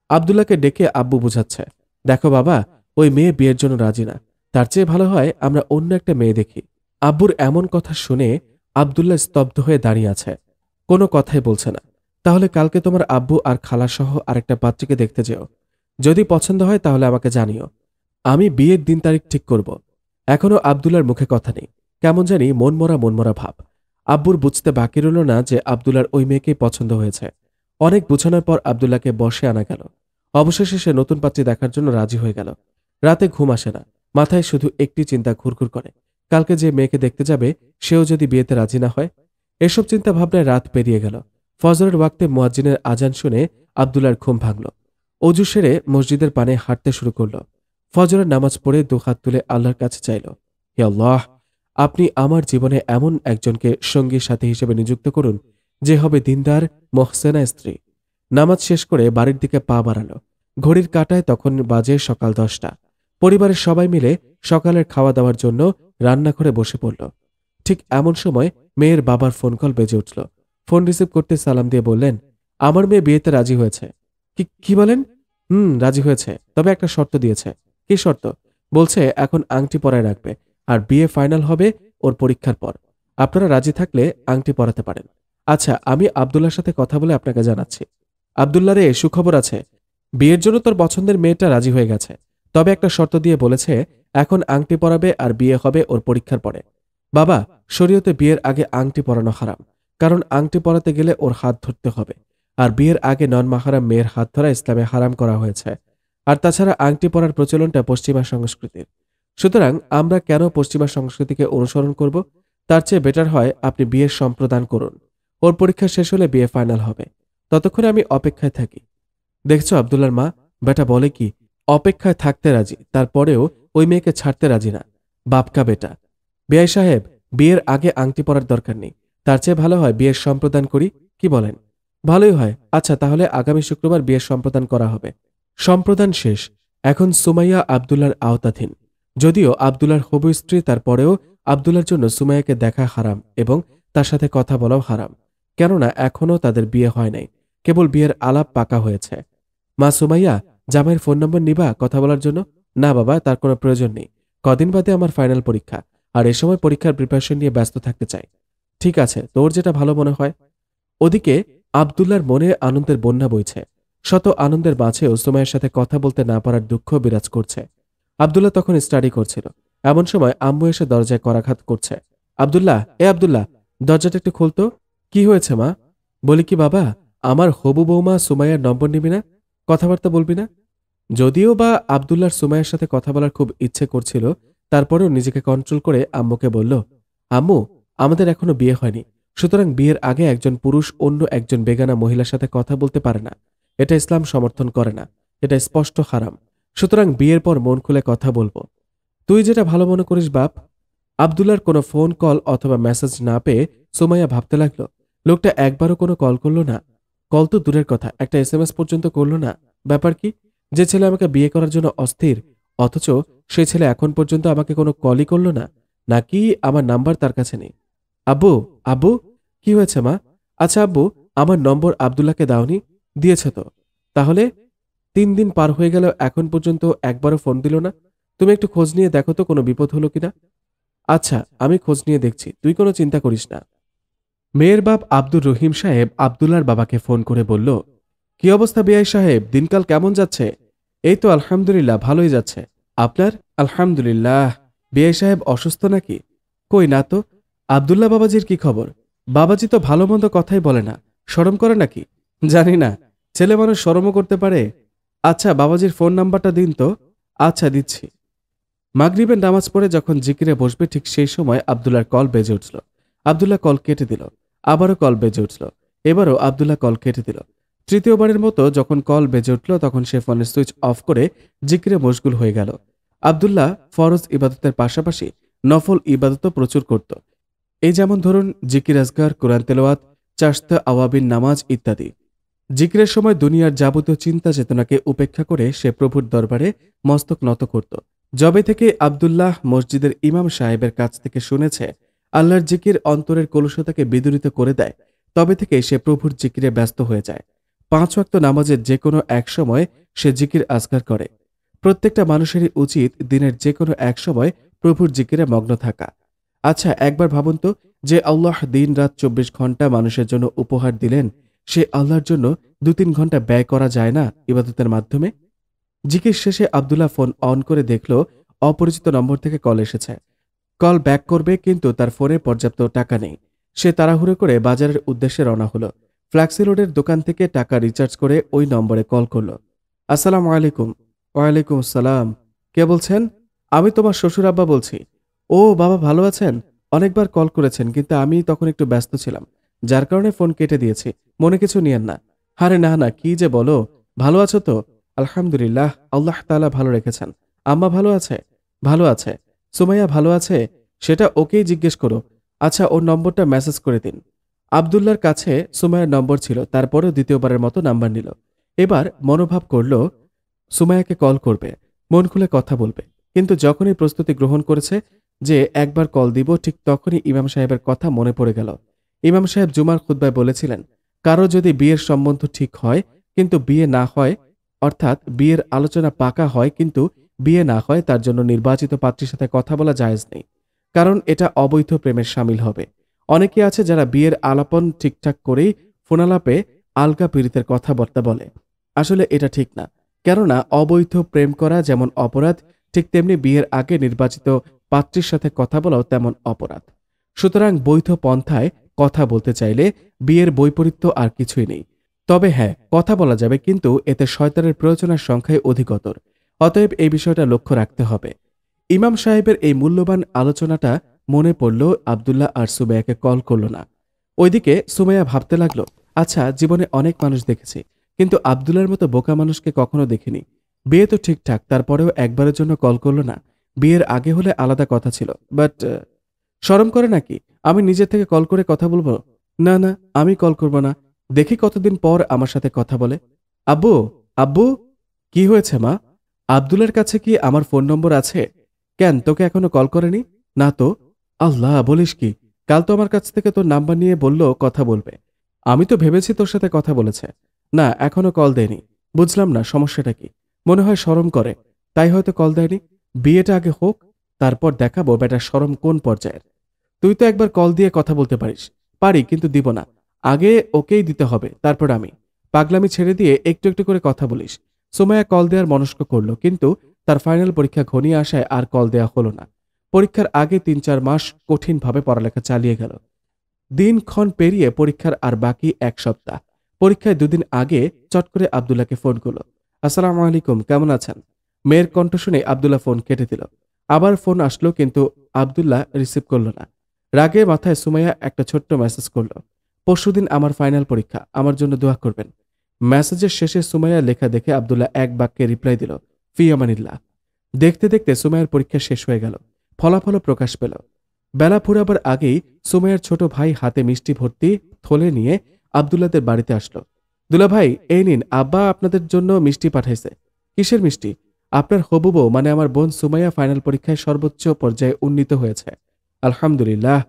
আব্দুল্লাহকে ডেকে আব্বু বুঝাচ্ছে, দেখো বাবা, ওই মেয়ে বিয়ের জন্য রাজি না, তার চেয়ে ভালো হয় আমরা অন্য একটা মেয়ে দেখি। আব্বুর এমন কথা শুনে আব্দুল্লাহ স্তব্ধ হয়ে দাঁড়িয়ে আছে, কোনো কথাই বলছে না। তাহলে কালকে তোমার আব্বু আর খালাসহ আরেকটা পাত্রীকে দেখতে যেও, যদি পছন্দ হয় তাহলে আমাকে জানিও। আমি বিয়ের দিন তারিখ ঠিক করব। এখনো আব্দুল্লাহর মুখে কথা নেই, কেমন জানি মনমরা ভাব। আব্বুর বুঝতে বাকি রইল না যে আব্দুল্লাহর ওই মেয়েকেই পছন্দ হয়েছে। অনেক বুঝানোর পর আব্দুল্লাহকে বসে আনা গেল। অবশেষে সে নতুন পাত্রী দেখার জন্য রাজি হয়ে গেল। রাতে ঘুম আসে না, মাথায় শুধু একটি চিন্তা ঘুরঘুর করে, কালকে যে মেয়েকে দেখতে যাবে সেও যদি বিয়েতে রাজি না হয়। এসব চিন্তা ভাবনায় রাত পেরিয়ে গেল। ফজরের ওয়াক্তে মুয়াজ্জিনের আজান শুনে আব্দুল্লাহর ঘুম ভাঙল। অজু সেরে মসজিদের পানে হাঁটতে শুরু করল। ফজরের নামাজ পড়ে দুহাত তুলে আল্লাহর কাছে চাইল, হে আল্লাহ, আপনি আমার জীবনে এমন একজনকে সঙ্গী সাথী হিসেবে নিযুক্ত করুন যে হবে দিনদার, মহসেনা স্ত্রী। নামাজ শেষ করে বাড়ির দিকে পা বাড়ালো। ঘড়ির কাঁটায় তখন বাজে সকাল 10টা। পরিবারের সবাই মিলে সকালের খাওয়া দাওয়ার জন্য রান্নাঘরে বসে পড়ল। ঠিক এমন সময় মেয়ের বাবার ফোন কল বেজে উঠল। ফোন রিসিভ করতে সালাম দিয়ে বললেন, আমার মেয়ে বিয়েতে রাজি হয়েছে। কি বলেন? রাজি হয়েছে, তবে একটা শর্ত দিয়েছে। কি শর্ত? বলছে এখন আংটি পরায় রাখবে, আর বিয়ে ফাইনাল হবে ওর পরীক্ষার পর। আপনারা রাজি থাকলে আংটি পরাতে পারেন। আচ্ছা, আমি আব্দুল্লাহর সাথে কথা বলে আপনাকে জানাচ্ছি। আব্দুল্লাহ রে, সুখবর আছে, বিয়ের জন্য তোর পছন্দের মেয়েটা রাজি হয়ে গেছে, তবে একটা শর্ত দিয়ে বলেছে এখন আংটি পরাবে আর বিয়ে হবে ওর পরীক্ষার পরে। বাবা, শরীয়তে বিয়ের আগে আংটি পরানো হারাম, কারণ আংটি পরাতে গেলে ওর হাত ধরতে হবে, আর বিয়ের আগে নন মাহারাম মেয়ের হাত ধরা ইসলামে হারাম করা হয়েছে। আর তাছাড়া আংটি পরার প্রচলনটা পশ্চিমা সংস্কৃতির। সুতরাং আমরা কেন পশ্চিমা সংস্কৃতিকে অনুসরণ করব? তার চেয়ে বেটার হয় আপনি বিয়ের সম্প্রদান করুন। ওর পরীক্ষা শেষ হলে বিয়ে ফাইনাল হবে, ততক্ষণে আমি অপেক্ষায় থাকি। দেখছো আব্দুল্লাহর মা, বেটা বলে কি, অপেক্ষায় থাকতে রাজি, তারপরেও ওই মেয়েকে ছাড়তে রাজি না। বাপকা বেটা। বেয়াই সাহেব, বিয়ের আগে আংটি পরার দরকার নেই, তার চেয়ে ভালো হয় বিয়ের সম্প্রদান করি, কি বলেন? ভালোই হয়। আচ্ছা, তাহলে আগামী শুক্রবার বিয়ের সম্প্রদান করা হবে। সম্প্রদান শেষ। এখন সুমাইয়া আব্দুল্লাহর আওতাধীন। যদিও আব্দুল্লাহর হবু স্ত্রী, তারপরেও আব্দুল্লাহর জন্য সুমাইয়াকে দেখা হারাম এবং তার সাথে কথা বলাও হারাম, কেননা এখনও তাদের বিয়ে হয় নাই, কেবল বিয়ের আলাপ পাকা হয়েছে। মা সুমাইয়া, জামাইয়ের ফোন নম্বর নিবা কথা বলার জন্য? না বাবা, তার কোনো প্রয়োজন নেই, কদিন বাদে আমার ফাইনাল পরীক্ষা, আর এ সময় পরীক্ষার প্রিপারেশন নিয়ে ব্যস্ত থাকতে চাই। ঠিক আছে, তোর যেটা ভালো মনে হয়। ওদিকে আব্দুল্লাহর মনে আনন্দের বন্যা বইছে। শত আনন্দের মাঝেও সুমাইয়ের সাথে কথা বলতে না পারার দুঃখ বিরাজ করছে। আব্দুল্লাহ তখন স্টাডি করছিল। এমন সময় আম্মু এসে দরজায় করাঘাত করছে। আব্দুল্লাহ, আব্দুল্লাহ, দরজাটা একটু খুলতো। কি হয়েছে মা? বলি কি বাবা, আমার হবু বৌমা সুমাইয়ার নম্বর নিবি না, কথাবার্তা বলবি না? যদিও বা আব্দুল্লাহর সুমাইয়ার সাথে কথা বলার খুব ইচ্ছে করছিল, তারপরেও নিজেকে কন্ট্রোল করে আম্মুকে বলল, আম্মু, আমাদের এখনো বিয়ে হয়নি, সুতরাং বিয়ের আগে একজন পুরুষ অন্য একজন বেগানা মহিলার সাথে কথা বলতে পারে না। এটা ইসলাম সমর্থন করে না, এটা স্পষ্ট হারাম। সুতরাং বিয়ের পর মন খুলে কথা বলবো। তুই যেটা ভালো মনে করিস বাপ। আব্দুল্লাহর কোনো ফোন কল অথবা মেসেজ না পেয়ে সুমাইয়া ভাবতে লাগলো, লোকটা একবারও কোনো কল করলো না। কল তো দূরের কথা, একটা SMS পর্যন্ত করলো না। ব্যাপার কি? যে ছেলে আমাকে বিয়ে করার জন্য অস্থির, অথচ সে ছেলে এখন পর্যন্ত আমাকে কোনো কলই করল না, নাকি আমার নাম্বার তার কাছে নেই। আব্বু, আব্বু, কি হয়েছে মা? আচ্ছা আব্বু, আমার নম্বর আব্দুল্লাহকে দাওনি? দিয়েছে তো। তাহলে 3 দিন পার হয়ে গেল, এখন পর্যন্ত একবারও ফোন দিল না। তুমি একটু খোঁজ নিয়ে দেখো তো কোনো বিপদ হলো কিনা। আচ্ছা, আমি খোঁজ নিয়ে দেখছি, তুই কোনো চিন্তা করিস না। মেয়ের বাপ আব্দুর রহিম সাহেব আব্দুল্লাহর বাবাকে ফোন করে বলল, কি অবস্থা বিআই সাহেব, দিনকাল কেমন যাচ্ছে? এই তো আলহামদুলিল্লাহ, ভালোই যাচ্ছে। আপনার? আলহামদুলিল্লাহ। বিআই সাহেব অসুস্থ নাকি? কই না তো। আব্দুল্লাহ বাবাজির কি খবর? বাবাজি তো ভালো মন্দ কথাই বলে না, শরম করে নাকি? জানি না, ছেলে মানুষ শরমও করতে পারে। আচ্ছা, বাবাজির ফোন নাম্বারটা দিন তো। আচ্ছা, দিচ্ছি। মাগরিবের নামাজ পড়ে যখন জিকিরে বসবে ঠিক সেই সময় আব্দুল্লাহর কল বেজে উঠল। আব্দুল্লাহ কল কেটে দিল। আবারও কল বেজে উঠল। এবারও আব্দুল্লাহ কল কেটে দিল। তৃতীয়বারের মতো যখন কল বেজে উঠল তখন সে ফোনের সুইচ অফ করে জিকিরে মশগুল হয়ে গেল। আব্দুল্লাহ ফরজ ইবাদতের পাশাপাশি নফল ইবাদতও প্রচুর করত। এই যেমন ধরুন জিকির আজগার, কোরআন তেলাওয়াত, চাশতা আওয়াবিন নামাজ ইত্যাদি। জিকিরের সময় দুনিয়ার যাবতীয় চিন্তা চেতনাকে উপেক্ষা করে সে প্রভুর দরবারে মস্তক নত করত। যবে থেকে আব্দুল্লাহ মসজিদের ইমাম সাহেবের কাছ থেকে শুনেছে আল্লাহর জিকির অন্তরের কলুষতাকে বিদূরিত করে দেয়, তবে থেকে সে প্রভুর জিকিরে ব্যস্ত হয়ে যায়। 5 ওয়াক্ত নামাজের যে কোনো এক সময় সে জিকির আজগার করে। প্রত্যেকটা মানুষেরই উচিত দিনের যে কোনো এক সময় প্রভুর জিকিরে মগ্ন থাকা। আচ্ছা, একবার ভাবুন তো, যে আল্লাহ দিন রাত 24 ঘন্টা মানুষের জন্য উপহার দিলেন, সে আল্লাহর জন্য 2-3 ঘন্টা ব্যয় করা যায় না ইবাদতের মাধ্যমে? জিকির শেষে আব্দুল্লাহ ফোন অন করে দেখল অপরিচিত নম্বর থেকে কল এসেছে। কল ব্যাক করবে, কিন্তু তার ফোনে পর্যাপ্ত টাকা নেই। সে তাড়াহুড়ো করে বাজারের উদ্দেশ্যে রওনা হলো। ফ্ল্যাক্সি রোডের দোকান থেকে টাকা রিচার্জ করে ওই নম্বরে কল করল। আসসালামু আলাইকুম। ওয়ালাইকুম আসসালাম। কে বলছেন? আমি তোমার শ্বশুর আব্বা বলছি। ও বাবা, ভালো আছেন? অনেকবার কল করেছেন, কিন্তু আমি তখন একটু ব্যস্ত ছিলাম, যার কারণে ফোন কেটে দিয়েছি। মনে কিছু নিয়েন না। আরে না না, কি যে বলো। ভালো আছো তো? আলহামদুলিল্লাহ, আল্লাহ তাআলা ভালো রেখেছেন। আম্মা ভালো আছে? ভালো আছে। সুমাইয়া ভালো আছে? সেটা ওকেই জিজ্ঞেস করো। আচ্ছা, ওর নম্বরটা মেসেজ করে দিন। আব্দুল্লাহর কাছে সুমাইয়ার নম্বর ছিল, তারপরেও দ্বিতীয়বারের মতো নাম্বার নিল। এবার মনোভাব করল সুমাইয়াকে কল করবে, মন খুলে কথা বলবে। কিন্তু যখনই প্রস্তুতি গ্রহণ করেছে যে একবার কল দিব, ঠিক তখনই ইমাম সাহেবের কথা মনে পড়ে গেল। ইমাম সাহেব জুমার খুতবায় বলেছিলেন, কারো যদি বিয়ের সম্বন্ধ ঠিক হয় কিন্তু বিয়ে না হয়, অর্থাৎ বিয়ের আলোচনা পাকা হয় কিন্তু বিয়ে না হয়, তার জন্য নির্বাচিত পাত্রীর সাথে কথা বলা জায়েজ নেই, কারণ এটা অবৈধ প্রেমের শামিল হবে। অনেকে আছে যারা বিয়ের আলাপন ঠিকঠাক করেই ফোনালাপে আলগা পীড়িতের কথাবার্তা বলে। আসলে এটা ঠিক না, কেননা অবৈধ প্রেম করা যেমন অপরাধ, ঠিক তেমনি বিয়ের আগে নির্বাচিত পাত্রীর সাথে কথা বলাও তেমন অপরাধ। সুতরাং বৈধ পন্থায় কথা বলতে চাইলে বিয়ের বৈপরীত্য আর কিছুই নেই। তবে হ্যাঁ, কথা বলা যাবে, কিন্তু এতে শয়তানের প্রয়োজনের সংখ্যায় অধিকতর। অতএব এই বিষয়টা লক্ষ্য রাখতে হবে। ইমাম সাহেবের এই মূল্যবান আলোচনাটা মনে পড়ল আব্দুল্লাহ আর সুমাইয়াকে কল করল না। ওইদিকে সুমাইয়া ভাবতে লাগলো, আচ্ছা, জীবনে অনেক মানুষ দেখেছি, কিন্তু আব্দুল্লাহর মতো বোকা মানুষকে কখনো দেখিনি। বিয়ে তো ঠিকঠাক, তারপরেও একবারের জন্য কল করল না। বিয়ের আগে হলে আলাদা কথা ছিল, বাট শরম করে নাকি আমি নিজে থেকে কল করে কথা বলবো? না না, আমি কল করব না। দেখি কতদিন পর আমার সাথে কথা বলে। আব্বু, আব্বু। কি হয়েছে মা? আব্দুলের কাছে কি আমার ফোন নম্বর আছে? কেন, তোকে এখনো কল করেনি? না তো। আল্লাহ, বলিস কি? কাল তো আমার কাছ থেকে তোর নাম্বার নিয়ে বলল কথা বলবে। আমি তো ভেবেছি তোর সাথে কথা বলেছে। না, এখনো কল দেয়নি। বুঝলাম না সমস্যাটা কি। মনে হয় শরম করে, তাই হয়তো কল দেয়নি। বিয়েটা আগে হোক, তারপর দেখাবো বেটার শরম কোন পর্যায়ের। তুই তো একবার কল দিয়ে কথা বলতে পারিস। পারি, কিন্তু দিব না। আগে ওকেই দিতে হবে, তারপর আমি। পাগলামি ছেড়ে দিয়ে একটু একটু করে কথা বলিস। সুমাইয়া কল দেওয়ার মনস্ক করল, কিন্তু তার ফাইনাল পরীক্ষা ঘনিয়ে আসায় আর কল দেয়া হলো না। পরীক্ষার আগে 3-4 মাস কঠিনভাবে পড়ালেখা চালিয়ে গেল। দিনক্ষণ পেরিয়ে পরীক্ষার আর বাকি 1 সপ্তাহ। পরীক্ষায় 2 দিন আগে চট করে আব্দুল্লাহকে ফোন করলো। আসসালামু আলাইকুম, কেমন আছেন? মেয়ের কণ্ঠ শুনে আব্দুল্লাহ ফোন কেটে দিল। আবার ফোন আসলো, কিন্তু আব্দুল্লাহ রিসিভ করল না। রাগে মাথায় সুমাইয়া একটা ছোট্ট মেসেজ করলো, পরশুদিন আমার ফাইনাল পরীক্ষা, আমার জন্য দোয়া করবেন। মেসেজের শেষে সুমাইয়া লেখা দেখে আব্দুল্লাহ এক বাক্যে রিপ্লাই দিল, ফি আমানিল্লাহ। দেখতে দেখতে সুমাইয়ার পরীক্ষা শেষ হয়ে গেল। ফলাফলও প্রকাশ পেল। বেলা ফুরাবার আগেই সুমাইয়ার ছোট ভাই হাতে মিষ্টি ভর্তি থলে নিয়ে আব্দুল্লাহদের বাড়িতে আসলো। দুলা ভাই, এই নিন, আব্বা আপনাদের জন্য মিষ্টি পাঠাইছে। কিসের মিষ্টি? আপনার হবু বউ মানে আমার বোন সুমাইয়া ফাইনাল পরীক্ষায় সর্বোচ্চ পর্যায়ে উন্নীত হয়েছে। আলহামদুলিল্লাহ।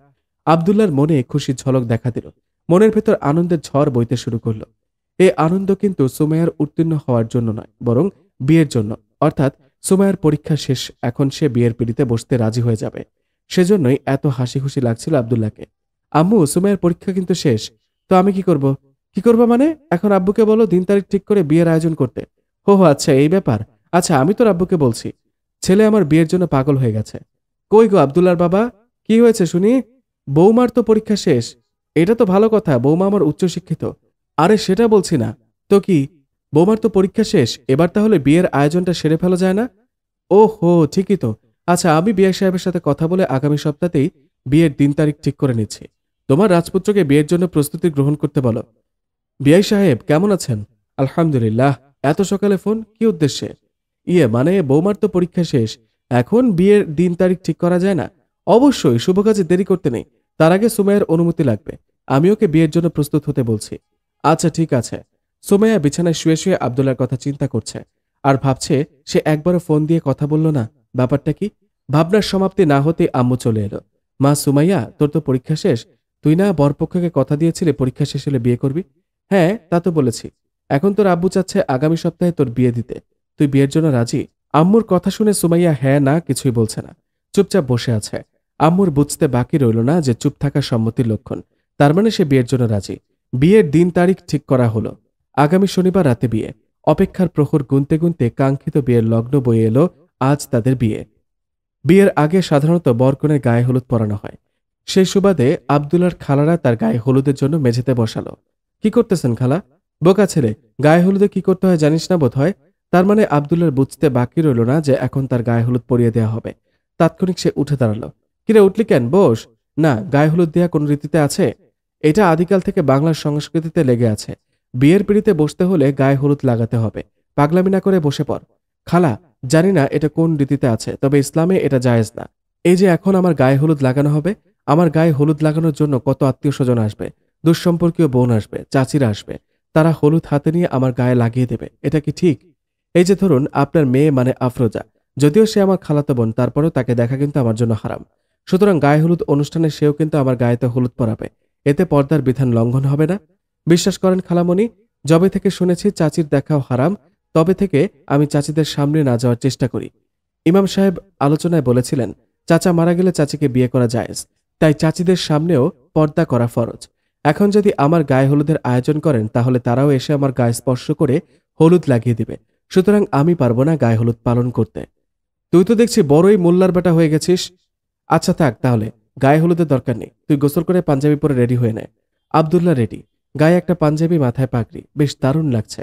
আব্দুল্লাহর মনে খুশির ঝলক দেখা দিল। মনের ভেতর আনন্দের ঝড় বইতে শুরু করলো। এই আনন্দ কিন্তু সুমাইয়ার উত্তীর্ণ হওয়ার জন্য নয়, বরং বিয়ের জন্য। অর্থাৎ সুমাইয়ার পরীক্ষা শেষ, এখন সে বিয়ের পিড়িতে বসতে রাজি হয়ে যাবে। সেজন্যই এত হাসি খুশি লাগছিল আব্দুল্লাহকে। আম্মু, সুমাইয়ার পরীক্ষা কিন্তু শেষ, তো আমি কি করব? কি করবো মানে? এখন আব্বুকে বলো দিন তারিখ ঠিক করে বিয়ের আয়োজন করতে। হো হো, আচ্ছা এই ব্যাপার। আচ্ছা, আমি তোর আব্বুকে বলছি। ছেলে আমার বিয়ের জন্য পাগল হয়ে গেছে। কই গো আব্দুল্লাহর বাবা, কি হয়েছে শুনি? বৌমার তো পরীক্ষা শেষ। এটা তো ভালো কথা, বৌমা আমার উচ্চশিক্ষিত। আরে সেটা বলছি না তো। কি, বৌমার তো পরীক্ষা শেষ, এবার তাহলে বিয়ের আয়োজনটা সেরে ফেলা যায় না? ও হো, ঠিকই তো। আচ্ছা, আমি বিয়ে সাহেবের সাথে কথা বলে আগামী সপ্তাহতেই বিয়ের দিন তারিখ ঠিক করে নিচ্ছি। তোমার রাজপুত্রকে বিয়ের জন্য প্রস্তুতি গ্রহণ করতে বলো। বিআই সাহেব কেমন আছেন? আলহামদুলিল্লাহ। এত সকালে ফোন, কি উদ্দেশ্যে? মানে বৌমার তো পরীক্ষা শেষ, এখন বিয়ের দিন তারিখ ঠিক করা যায় না? অবশ্যই, শুভ কাজে দেরি করতে নেই। তার আগে সুমাইয়ার অনুমতি লাগবে। আমি ওকে বিয়ের জন্য প্রস্তুত হতে বলছি। আচ্ছা ঠিক আছে। সুমাইয়া বিছানায় শুয়ে শুয়ে আব্দুল্লাহর কথা চিন্তা করছে আর ভাবছে সে একবারও ফোন দিয়ে কথা বলল না। ব্যাপারটা কি? ভাবনার সমাপ্তি না হতে আম্মু চলে এলো। মা, সুমাইয়া, তোর তো পরীক্ষা শেষ। তুই না বরপক্ষকে কথা দিয়েছিলে পরীক্ষা শেষ হলে বিয়ে করবি? হ্যাঁ, তা তো বলেছি। এখন তোর আব্বু চাচ্ছে আগামী সপ্তাহে তোর বিয়ে দিতে। তুই বিয়ের জন্য রাজি? আম্মুর কথা শুনে সুমাইয়া হ্যাঁ না কিছুই বলছে না, চুপচাপ বসে আছে। আম্মুর বুঝতে বাকি রইল না যে চুপ থাকা সম্মতির লক্ষণ। তার মানে সে বিয়ের জন্য রাজি। বিয়ের দিন তারিখ ঠিক করা হলো। আগামী শনিবার রাতে বিয়ে। অপেক্ষার প্রহর গুনতে গুনতে কাঙ্ক্ষিত বিয়ের লগ্ন বয়ে এলো। আজ তাদের বিয়ে। বিয়ের আগে সাধারণত বরকনের গায়ে হলুদ পরানো হয়। সেই সুবাদে আব্দুল্লাহর খালারা তার গায়ে হলুদের জন্য মেঝেতে বসালো। কি করতেছেন খালা? বোকা ছেলে, গায়ে হলুদে কি করতে হয় জানিস না বোধ হয়। তার মানে আব্দুল্লাহর বুঝতে বাকি রইল না যে এখন তার গায়ে হলুদ পরিয়ে দেওয়া হবে। তাৎক্ষণিক সে উঠে দাঁড়ালো। কিরে, উঠলি কেন? বস। না, গায়ে হলুদ দেওয়া কোন রীতিতে আছে? এটা আদিকাল থেকে বাংলার সংস্কৃতিতে লেগে আছে। বিয়ের পিড়িতে বসতে হলে গায়ে হলুদ লাগাতে হবে। পাগলামি না করে বসে পড়। খালা, জানি না এটা কোন রীতিতে আছে, তবে ইসলামে এটা জায়েজ না। এই যে এখন আমার গায়ে হলুদ লাগানো হবে, আমার গায়ে হলুদ লাগানোর জন্য কত আত্মীয় স্বজন আসবে, দুঃসম্পর্কীয় বোন আসবে, চাচিরা আসবে। তারা হলুদ হাতে নিয়ে আমার গায়ে লাগিয়ে দেবে। এটা কি ঠিক? এই যে ধরুন আপনার মেয়ে মানে আফরোজা, যদিও সে আমার খালাতো বোন, তারপরেও তাকে দেখা কিন্তু আমার জন্য হারাম। সুতরাং গায়ে হলুদ অনুষ্ঠানে সেও কিন্তু আমার গায়েতে হলুদ পরাবে। এতে পর্দার বিধান লঙ্ঘন হবে না? বিশ্বাস করেন খালামণি, যবে থেকে শুনেছি চাচির দেখাও হারাম, তবে থেকে আমি চাচিদের সামনে না যাওয়ার চেষ্টা করি। ইমাম সাহেব আলোচনায় বলেছিলেন চাচা মারা গেলে চাচিকে বিয়ে করা জায়েজ, তাই চাচিদের সামনেও পর্দা করা ফরজ। এখন যদি আমার গায়ে হলুদের আয়োজন করেন তাহলে তারাও এসে আমার গায়ে স্পর্শ করে হলুদ লাগিয়ে দিবে। সুতরাং আমি পারবো না গায়ে হলুদ পালন করতে। তুই তো দেখছি বড়ই মোল্লার বেটা হয়ে গেছিস। আচ্ছা থাক তাহলে, গায়ে হলুদের দরকার নেই। তুই গোসল করে পাঞ্জাবি পরে রেডি হয়ে নে। আব্দুল্লাহ রেডি। গায়ে একটা পাঞ্জাবি, মাথায় পাগড়ি, বেশ দারুণ লাগছে।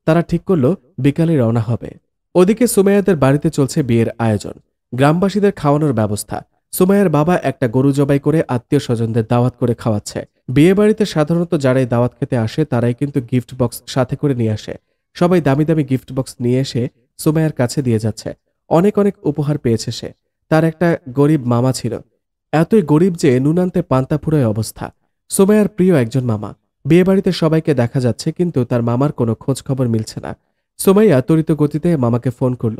তারা ঠিক করলো বিকালে রওনা হবে। ওদিকে সুমাইয়াদের বাড়িতে চলছে বিয়ের আয়োজন, গ্রামবাসীদের খাওয়ানোর ব্যবস্থা। সুমাইয়ার বাবা একটা গরু জবাই করে আত্মীয় স্বজনদের দাওয়াত করে খাওয়াচ্ছে। বিয়ে বাড়িতে সাধারণত যারাই দাওয়াত খেতে আসে তারাই কিন্তু গিফট বক্স সাথে করে নিয়ে আসে। সবাই দামি দামি গিফট বক্স নিয়ে এসে সুমাইয়ার কাছে দিয়ে যাচ্ছে। অনেক অনেক উপহার পেয়েছে সে। তার একটা গরিব মামা ছিল, এতই গরিব যে নুন আনতে পান্তা ফুরায় অবস্থা। সুমাইয়ার প্রিয় একজন মামা। বিয়ে বাড়িতে সবাইকে দেখা যাচ্ছে, কিন্তু তার মামার কোনো খোঁজ খবর মিলছে না। সুমাইয়া ত্বরিত গতিতে মামাকে ফোন করল।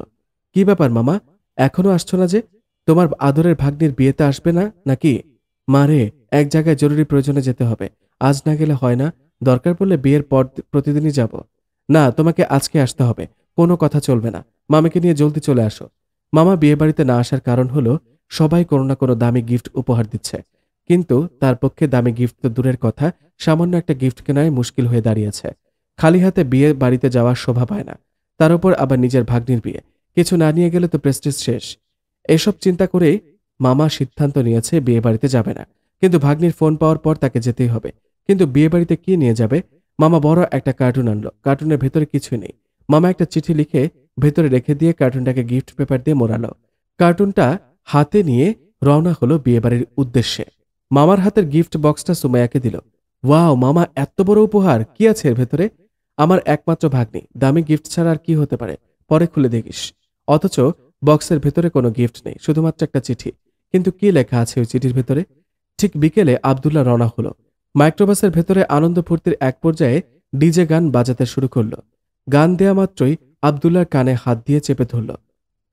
কি ব্যাপার মামা, এখনো আসছো না যে? তোমার আদরের ভাগ্নির বিয়েতে আসবে না নাকি? মারে, এক জায়গায় জরুরি প্রয়োজনে যেতে হবে, আজ না গেলে হয় না। দরকার পড়লে বিয়ের পর প্রতিদিনই যাব। না, তোমাকে আজকে আসতে হবে, কোনো কথা চলবে না। মামাকে নিয়ে জলদি চলে আসো। মামা বিয়ে বাড়িতে না আসার কারণ হলো সবাই কোনো না কোনো দামি গিফট উপহার দিচ্ছে, কিন্তু তার পক্ষে দামি গিফট তো দূরের কথা, সামান্য একটা গিফট কেনায় মুশকিল হয়ে দাঁড়িয়েছে। খালি হাতে বিয়ে বাড়িতে যাওয়ার শোভা পায় না, তার উপর আবার নিজের ভাগ্নির বিয়ে, কিছু না নিয়ে গেলে তো প্রেস্টিজ শেষ। এসব চিন্তা করেই মামা সিদ্ধান্ত নিয়েছে বিয়ে বাড়িতে যাবে না, কিন্তু ভাগ্নির ফোন পাওয়ার পর তাকে যেতেই হবে। কিন্তু বিয়ে বাড়িতে কি নিয়ে যাবে? মামা বড় একটা কার্টুন আনলো, কার্টুনের ভেতরে কিছুই নেই। মামা একটা চিঠি লিখে ভেতরে রেখে দিয়ে কার্টুনটাকে গিফট পেপার দিয়ে মোড়ালো। কার্টুনটা হাতে নিয়ে রওনা হলো বিয়েবাড়ির উদ্দেশ্যে। মামার হাতের গিফট বক্সটা সুমাইয়াকে দিল। ওয়াও মামা, এত বড় উপহার! কি আছে এর ভেতরে? আমার একমাত্র ভাগ্নি, দামি গিফট ছাড়া আর কি হতে পারে? পরে খুলে দেখিস। অথচ বক্সের ভেতরে কোনো গিফট নেই, শুধুমাত্র একটা চিঠি। কিন্তু কি লেখা আছে ওই চিঠির ভেতরে? ঠিক বিকেলে আব্দুল্লাহ রওনা হলো। মাইক্রোবাসের ভেতরে আনন্দ ফুর্তির এক পর্যায়ে ডিজে গান বাজাতে শুরু করলো। গান দেয়া মাত্রই আব্দুল্লাহর কানে হাত দিয়ে চেপে ধরল।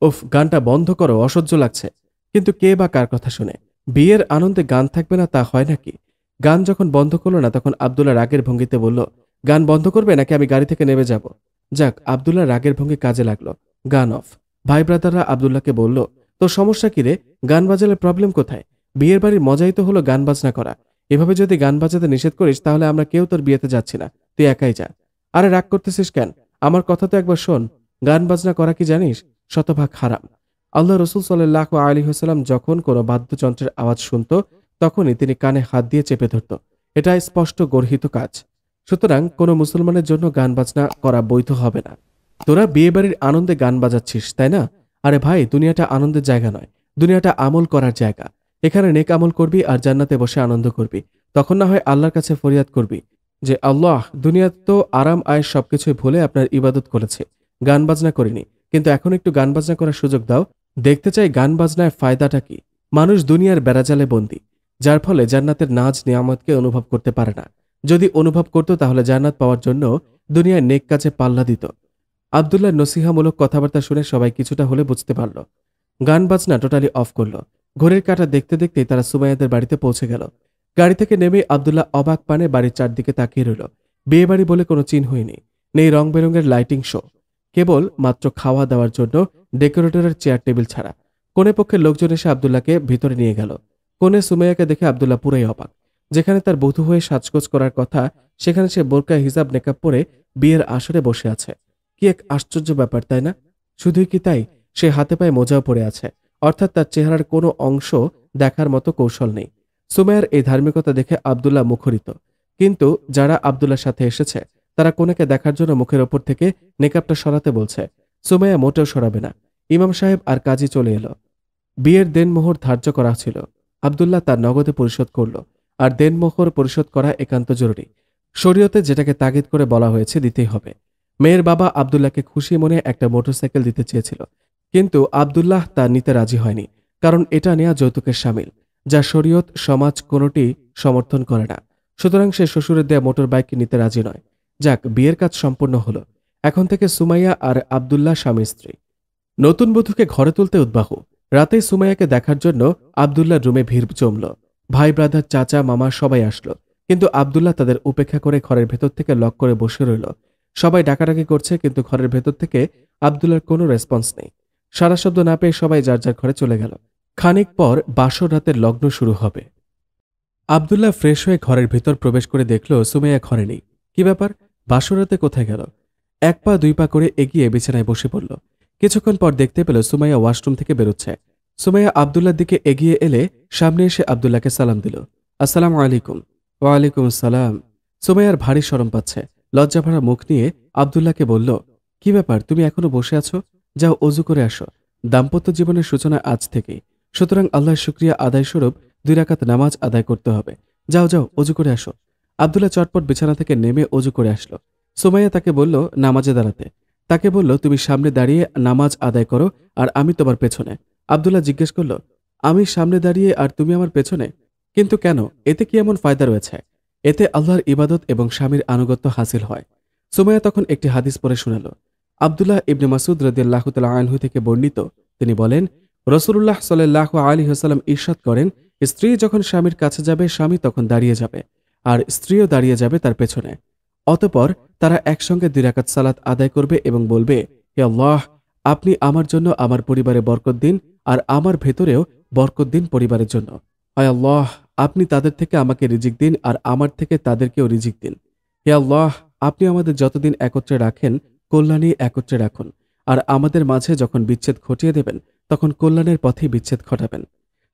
উফ, গানটা বন্ধ করো, অসহ্য লাগছে। কিন্তু কে বা কার কথা শুনে? বিয়ের আনন্দে গান থাকবে না তা হয় নাকি? গান যখন বন্ধ করলো না তখন আব্দুল্লাহ রাগের ভঙ্গিতে বলল, গান বন্ধ করবে নাকি আমি গাড়ি থেকে নেমে যাব? যাক, আব্দুল্লাহ রাগের ভঙ্গি কাজে লাগলো। গান অফ। ভাই ব্রাদাররা আব্দুল্লাহকে বলল, তোর সমস্যা কি রে? গান বাজালে প্রবলেম কোথায়? বিয়ের বাড়ির মজাই তো হলো গান বাজনা করা। এভাবে যদি গান বাজাতে নিষেধ করিস তাহলে আমরা কেউ তোর বিয়েতে যাচ্ছি না, তুই একাই যা। আরে রাগ করতেছিস কেন? আমার কথা তো একবার শোন। গান বাজনা করা কি জানিস শতভাগ হারাম। আল্লাহ রসুল সাল্লাল্লাহু আলাইহি ওয়াসাল্লাম যখন কোনো বাদ্যযন্ত্রের আওয়াজ শুনত তখনই তিনি কানে হাত দিয়ে চেপে ধরত। এটা স্পষ্ট গর্হিত কাজ। সুতরাং কোনো মুসলমানের জন্য গান বাজনা করা বৈধ হবে না। তোরা বিয়েবাড়ির আনন্দে গান বাজাচ্ছিস, তাই না? আরে ভাই, দুনিয়াটা আনন্দের জায়গা নয়, দুনিয়াটা আমল করার জায়গা। এখানে নেক আমল করবি আর জান্নাতে বসে আনন্দ করবি। তখন না হয় আল্লাহর কাছে ফরিয়াদ করবি যে আল্লাহ, দুনিয়াতে তো আরাম আয়েশ সবকিছুই ভুলে আপনার ইবাদত করেছে, গান বাজনা করিনি, কিন্তু এখন একটু গান বাজনা করার সুযোগ দাও। দেখতে চাই গান বাজনায় ফায়দাটা কি। মানুষ দুনিয়ার বেড়াজালে বন্দী, যার ফলে জান্নাতের নাজ নিয়ামতকে অনুভব করতে পারে না। যদি অনুভব করত তাহলে জান্নাত পাওয়ার জন্য দুনিয়ায় নেক কাজে পাল্লা দিত। আব্দুল্লাহ নসিহামূলক কথাবার্তা শুনে সবাই কিছুটা হলে বুঝতে পারল। গান বাজনা টোটালি অফ করল। ঘড়ির কাঁটা দেখতে দেখতেই তারা সুমাইয়াদের বাড়িতে পৌঁছে গেল। গাড়ি থেকে নেমে আব্দুল্লাহ অবাক পানে বাড়ির চারদিকে তাকিয়ে রইল। বিয়ে বাড়ি বলে কোনো চিহ্নই নেই, নেই রং বেরঙের লাইটিং শো, কেবল মাত্র খাওয়া দাওয়ার জন্য ডেকোরেটরের চেয়ার টেবিল ছাড়া। কোনে পক্ষের লোকজন এসে আব্দুল্লাহকে ভিতরে নিয়ে গেল। কোনে সুমাইয়াকে দেখে আব্দুল্লাহ পুরাই অবাক। যেখানে তার বধূ হয়ে সাজগোজ করার কথা, সেখানে সে বোরকা হিজাব নেকাব পরে বিয়ের আসরে বসে আছে। কি এক আশ্চর্য ব্যাপার, তাই না? শুধুই কি তাই, সে হাতে পায়ে মোজাও পরে আছে, অর্থাৎ তার চেহারার কোনো অংশ দেখার মতো কৌশল নেই। সুমাইয়ার এই ধার্মিকতা দেখে আব্দুল্লাহ মুখরিত। কিন্তু যারা আব্দুল্লাহর সাথে এসেছে তারা কোনেকে দেখার জন্য মুখের ওপর থেকে নেকাবটা সরাতে বলছে। সুমাইয়া মোটেও সরাবে না। ইমাম সাহেব আর কাজী চলে এলো। বিয়ের দেনমোহর ধার্য করা ছিল। আব্দুল্লাহ তার নগদে পরিশোধ করল। আর দেনমোহর পরিশোধ করা একান্ত জরুরি। শরীয়তে যেটাকে তাগিদ করে বলা হয়েছে দিতেই হবে। মেয়ের বাবা আব্দুল্লাহকে খুশি মনে একটা মোটরসাইকেল দিতে চেয়েছিল, কিন্তু আব্দুল্লাহ তা নিতে রাজি হয়নি, কারণ এটা নেয়া যৌতুকের শামিল, যা শরীয়ত সমাজ কোনোটি সমর্থন করে না। সুতরাং সে শ্বশুরের দেয়া মোটর বাইক নিতে রাজি নয়। যাক, বিয়ের কাজ সম্পূর্ণ হলো। এখন থেকে সুমাইয়া আর আব্দুল্লাহ স্বামী স্ত্রী। নতুন বধূকে ঘরে তুলতে উদ্বাহু। রাতেই সুমাইয়াকে দেখার জন্য আব্দুল্লাহর রুমে ভিড় জমল। ভাই ব্রাদার, চাচা, মামা সবাই আসলো, কিন্তু আব্দুল্লাহ তাদের উপেক্ষা করে ঘরের ভেতর থেকে লক করে বসে রইল। সবাই ডাকাডাকি করছে, কিন্তু ঘরের ভেতর থেকে আব্দুল্লাহর কোনো রেসপন্স নেই। সারা শব্দ না পেয়ে সবাই যার যার ঘরে চলে গেল। খানিক পর বাসর রাতের লগ্ন শুরু হবে। আব্দুল্লাহ ফ্রেশ হয়ে ঘরের ভেতর প্রবেশ করে দেখল সুমাইয়া ঘরে নেই। কি ব্যাপার, বাসর রাতে কোথায় গেল? এক পা দুই পা করে এগিয়ে বিছানায় বসে পড়ল। কিছুক্ষণ পর দেখতে পেল সুমাইয়া ওয়াশরুম থেকে বেরোচ্ছে। সুমাইয়া আব্দুল্লাহর দিকে এগিয়ে এলে সামনে এসে আব্দুল্লাহকে সালাম দিল। আসসালামু আলাইকুম। ওয়ালাইকুম আসসালাম। সুমাইয়ার ভারী শরম পাচ্ছে। লজ্জা ভরা মুখ নিয়ে আব্দুল্লাহকে বলল, কি ব্যাপার, তুমি এখনো বসে আছো? যাও, অজু করে আসো। দাম্পত্য জীবনের সূচনা আজ থেকেই, সুতরাং আল্লাহর শুকরিয়া আদায় স্বরূপ 2 রাকাত নামাজ আদায় করতে হবে। যাও যাও, অজু করে আসো। আব্দুল্লাহ চটপট বিছানা থেকে নেমে অজু করে আসলো। সুমাইয়া তাকে বলল নামাজে দাঁড়াতে। তাকে বলল, তুমি সামনে দাঁড়িয়ে নামাজ আদায় করো আর আমি তোমার পেছনে। আব্দুল্লাহ জিজ্ঞেস করল, আমি সামনে দাঁড়িয়ে আর তুমি আমার পেছনে? কিন্তু কেন? এতে কি এমন ফায়দা রয়েছে? এতে আল্লাহর ইবাদত এবং স্বামীর আনুগত্য হাসিল হয়। সুমাইয়া তখন একটি হাদিস পড়ে শোনাল। আব্দুল্লাহ ইবনে মাসুদ রাদিয়াল্লাহু তাআলা আনহু থেকে বর্ণিত, তিনি বলেন, রাসূলুল্লাহ সাল্লাল্লাহু আলাইহি ওয়াসাল্লাম ইরশাদ করেন, স্ত্রী যখন স্বামীর কাছে যাবে স্বামী তখন দাঁড়িয়ে যাবে, আর স্ত্রীও দাঁড়িয়ে যাবে তার পেছনে। অতঃপর তারা একসঙ্গে 2 রাকাত সালাত আদায় করবে এবং বলবে, হে আল্লাহ, আপনি আমার জন্য আমার পরিবারে বরকত দিন আর আমার ভেতরেও বরকত দিন পরিবারের জন্য। হায় আল্লাহ, আপনি তাদের থেকে আমাকে রিজিক দিন আর আমার থেকে তাদেরকেও রিজিক দিন। হে আল্লাহ, আপনি আমাদের যতদিন একত্রে রাখেন কল্যাণী একত্রে রাখুন, আর আমাদের মাঝে যখন বিচ্ছেদ ঘটিয়ে দেবেন তখন কল্যাণের পথেই বিচ্ছেদ ঘটাবেন।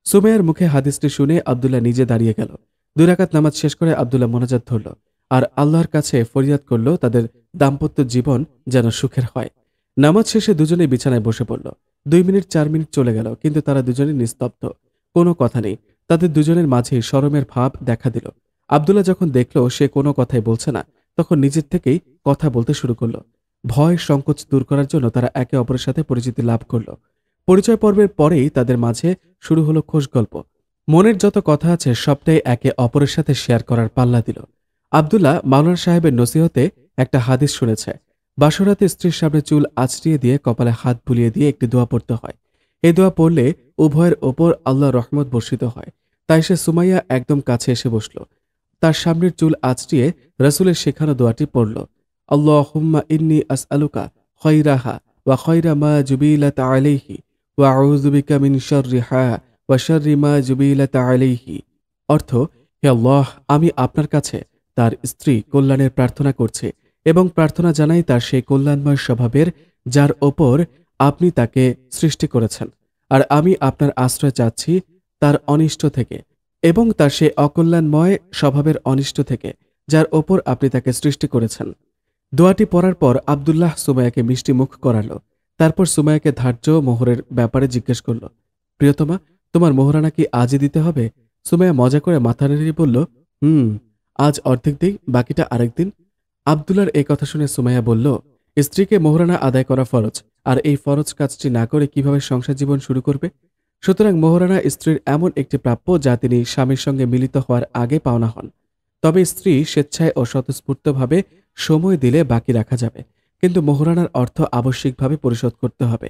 সুমাইয়ার মুখে হাদিসটি শুনে আব্দুল্লাহ নিজে দাঁড়িয়ে গেল। 2 রাকাত নামাজ শেষ করে আব্দুল্লাহ মোনাজাত ধরল আর আল্লাহর কাছে ফরিয়াদ করল তাদের দাম্পত্য জীবন যেন সুখের হয়। নামাজ শেষে দুজনেই বিছানায় বসে পড়ল। 2 মিনিট 4 মিনিট চলে গেল, কিন্তু তারা দুজনেই নিস্তব্ধ, কোনো কথা নেই। তাদের দুজনের মাঝেই শরমের ভাব দেখা দিল। আব্দুল্লাহ যখন দেখল সে কোনো কথাই বলছে না, তখন নিজের থেকেই কথা বলতে শুরু করল। ভয় সংকোচ দূর করার জন্য তারা একে অপরের সাথে পরিচিতি লাভ করল। পরিচয় পর্বের পরেই তাদের মাঝে শুরু হলো খোশ গল্প। মনের যত কথা আছে সবটাই একে অপরের সাথে শেয়ার করার পাল্লা দিল। আব্দুল্লাহ মাওলানা সাহেবের নসিহতে একটা হাদিস শুনেছে, বাসরাতে স্ত্রীর সামনে চুল আছড়িয়ে দিয়ে কপালে হাত বুলিয়ে দিয়ে একটি দোয়া পড়তে হয়। এই দোয়া পড়লে উভয়ের ওপর আল্লাহ রহমত বর্ষিত হয়। তাই সে সুমাইয়া একদম কাছে এসে বসল। তার সামনের চুল আছড়িয়ে রাসূলের শেখানো দোয়াটি পড়ল। আল্লাহুম্মা ইন্নী আসআলুকা খয়রাহা ওয়া খয়রা মা জুবিলাত আলাইহি ওয়া আউযু বিকা মিন শাররিহা ওয়া শাররি মা জুবিলাত আলাইহি। অর্থ, হে আল্লাহ, আমি আপনার কাছে তার স্ত্রী কল্যাণের প্রার্থনা করছি এবং প্রার্থনা জানাই তার সেই কল্যাণময় স্বভাবের যার ওপর আপনি তাকে সৃষ্টি করেছেন। আর আমি আপনার আশ্রয় চাচ্ছি তার অনিষ্ট থেকে এবং তার সেই অকল্যাণময় স্বভাবের অনিষ্ট থেকে যার ওপর আপনি তাকে সৃষ্টি করেছেন। দোয়াটি পড়ার পর আব্দুল্লাহ সুমাইয়াকে মিষ্টি মুখ করালো। তারপর সুমাইয়াকে ধার্য মোহরের ব্যাপারে জিজ্ঞেস করল। প্রিয়তমা, তোমার মোহরানা কি আজই দিতে হবে? সুমাইয়া মজা করে মাথা নেড়ে বলল, আজ অর্ধেক দিই, বাকিটা আরেকদিন। আব্দুল্লাহর এই কথা শুনে সুমাইয়া বলল, স্ত্রীকে মোহরানা আদায় করা ফরজ, আর এই ফরজ কাজটি না করে কিভাবে সংসার জীবন শুরু করবে? সুতরাং মোহরানা স্ত্রীর এমন একটি প্রাপ্য যা তিনি স্বামীর সঙ্গে মিলিত হওয়ার আগে পাওনা হন। তবে স্ত্রী স্বেচ্ছায় ও স্বতঃস্ফূর্তভাবে সময় দিলে বাকি রাখা যাবে, কিন্তু মোহরানার অর্থ আবশ্যিকভাবে পরিশোধ করতে হবে।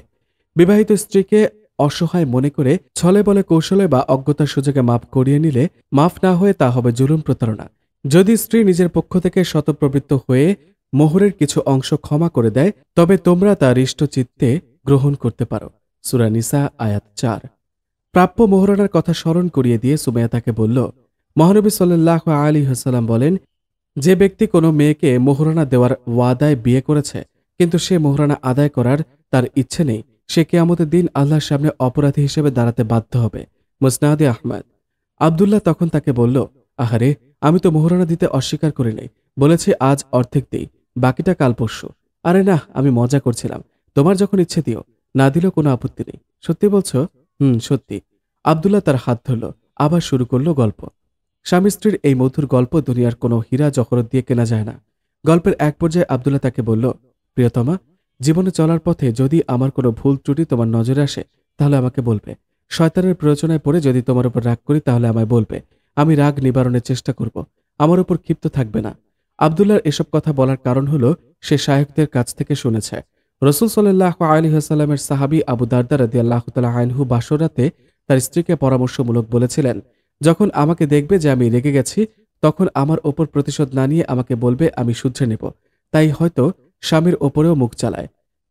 বিবাহিত স্ত্রীকে অসহায় মনে করে ছলে বলে কৌশলে বা অজ্ঞতার সুযোগে মাফ করিয়ে নিলে মাফ না হয়ে তা হবে জুলুম প্রতারণা। যদি স্ত্রী নিজের পক্ষ থেকে শতপ্রবৃত্ত হয়ে মোহরের কিছু অংশ ক্ষমা করে দেয়, তবে তোমরা তা হৃষ্ট চিত্তে গ্রহণ করতে পারো। সূরা নিসা আয়াত ৪। প্রাপ্য মোহরানার কথা স্মরণ করিয়ে দিয়ে সুমাইয়া তাকে বলল, মহানবী সাল্লাল্লাহু আলাইহি ওয়াসাল্লাম বলেন, যে ব্যক্তি কোনো মেয়েকে মোহরানা দেওয়ার ওয়াদায় বিয়ে করেছে কিন্তু সে মোহরানা আদায় করার তার ইচ্ছে নেই, সে কিয়ামতের দিন আল্লাহর সামনে অপরাধী হিসেবে দাঁড়াতে বাধ্য হবে। মুসনাদে আহমদ। আব্দুল্লাহ তখন তাকে বলল, আহারে, আমি তো মোহরানা দিতে অস্বীকার করি নাই, বলেছি আজ অর্ধেক দিই, বাকিটা কাল পরশু। আরে না, আমি মজা করছিলাম, তোমার যখন ইচ্ছে দিও, না দিলেও কোনো আপত্তি নেই। সত্যি বলছো? সত্যি। আব্দুল্লাহ তার হাত ধরল, আবার শুরু করলো গল্প। স্বামী স্ত্রীর এই মধুর গল্প দুনিয়ার কোনো হীরা জহরত দিয়ে কেনা যায় না। গল্পের এক পর্যায়ে আব্দুল্লাহ তাকে বলল, প্রিয়তমা, জীবনে চলার পথে যদি আমার কোনো ভুল ত্রুটি তোমার নজরে আসে তাহলে আমাকে বলবে। শয়তানের প্ররোচনায় পড়ে যদি তোমার উপর রাগ করি তাহলে আমায় বলবে, আমি রাগ নিবারণের চেষ্টা করব, আমার উপর ক্ষিপ্ত থাকবে না। আব্দুল্লাহর এসব কথা বলার কারণ হলো সে শায়খদের কাছ থেকে শুনেছে রাসূল সাল্লাল্লাহু আলাইহি ওয়াসাল্লামের সাহাবী আবু দারদা রাদিয়াল্লাহু তাআলা আনহু বাসরাতে তার স্ত্রীকে পরামর্শমূলক বলেছিলেন, যখন আমাকে দেখবে যে আমি রেগে গেছি তখন আমার ওপর প্রতিশোধ না নিয়ে আমাকে বলবে, আমি শুধরে নেব। তাই হয়তো স্বামীর ওপরেও মুখ চালায়,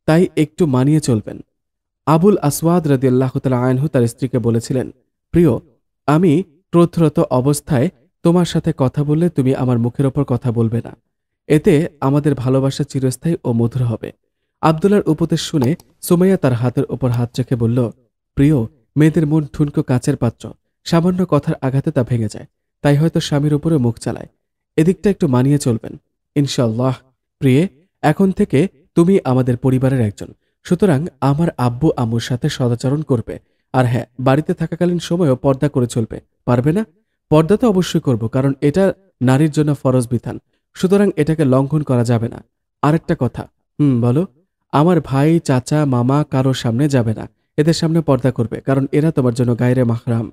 তাই একটু মানিয়ে চলবেন। আবুল আসওয়াদ রাদিয়াল্লাহু তাআলা আনহু তার স্ত্রীকে বলেছিলেন, প্রিয়, আমি ক্রোধরত অবস্থায় তোমার সাথে কথা বললে তুমি আমার মুখের ওপর কথা বলবে না, এতে আমাদের ভালোবাসা চিরস্থায়ী ও মধুর হবে। আব্দুল্লাহর উপদেশ শুনে সুমাইয়া তার হাতের ওপর হাত রেখে বলল, প্রিয়, মেয়েদের মন ঠুনকো কাচের পাত্র, সামান্য কথার আঘাতে তা ভেঙে যায়, তাই হয়তো স্বামীর উপরে মুখ চালায়, এদিকটা একটু মানিয়ে চলবেন। ইনশাআল্লাহ। প্রিয়ে, এখন থেকে তুমি আমাদের পরিবারের একজন, সুতরাং আমার আব্বু আম্মুর সাথে সদাচরণ করবে। আর হ্যাঁ, বাড়িতে থাকাকালীন সময়ও পর্দা করে চলবে, পারবে না? পর্দা তো অবশ্যই করব, কারণ এটা নারীর জন্য ফরজ বিধান, সুতরাং এটাকে লঙ্ঘন করা যাবে না। আরেকটা কথা। বলো। আমার ভাই, চাচা, মামা কারোর সামনে যাবে না, এদের সামনে পর্দা করবে, কারণ এরা তোমার জন্য গায়রে মাহরাম।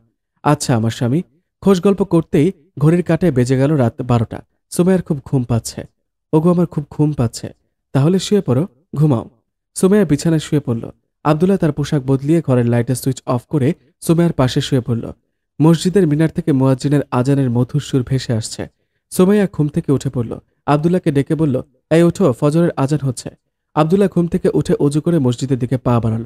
আচ্ছা আমার স্বামী। খোশ গল্প করতেই ঘড়ির কাঁটায় বেজে গেল রাত 12টা। সুমাইয়ার খুব ঘুম পাচ্ছে। ওগো, আমার খুব ঘুম পাচ্ছে। তাহলে শুয়ে পড়ো, ঘুমাও। সুমাইয়া বিছানায় শুয়ে পড়ল। আব্দুল্লাহ তার পোশাক বদলিয়ে ঘরের লাইটের সুইচ অফ করে সুমাইয়ার পাশে শুয়ে পড়ল। মসজিদের মিনার থেকে মুয়াজ্জিনের আজানের মধুর সুর ভেসে আসছে। সুমাইয়া ঘুম থেকে উঠে পড়ল। আব্দুল্লাহকে ডেকে বলল, এই ওঠো, ফজরের আজান হচ্ছে। আব্দুল্লাহ ঘুম থেকে উঠে অজু করে মসজিদের দিকে পা বাড়াল।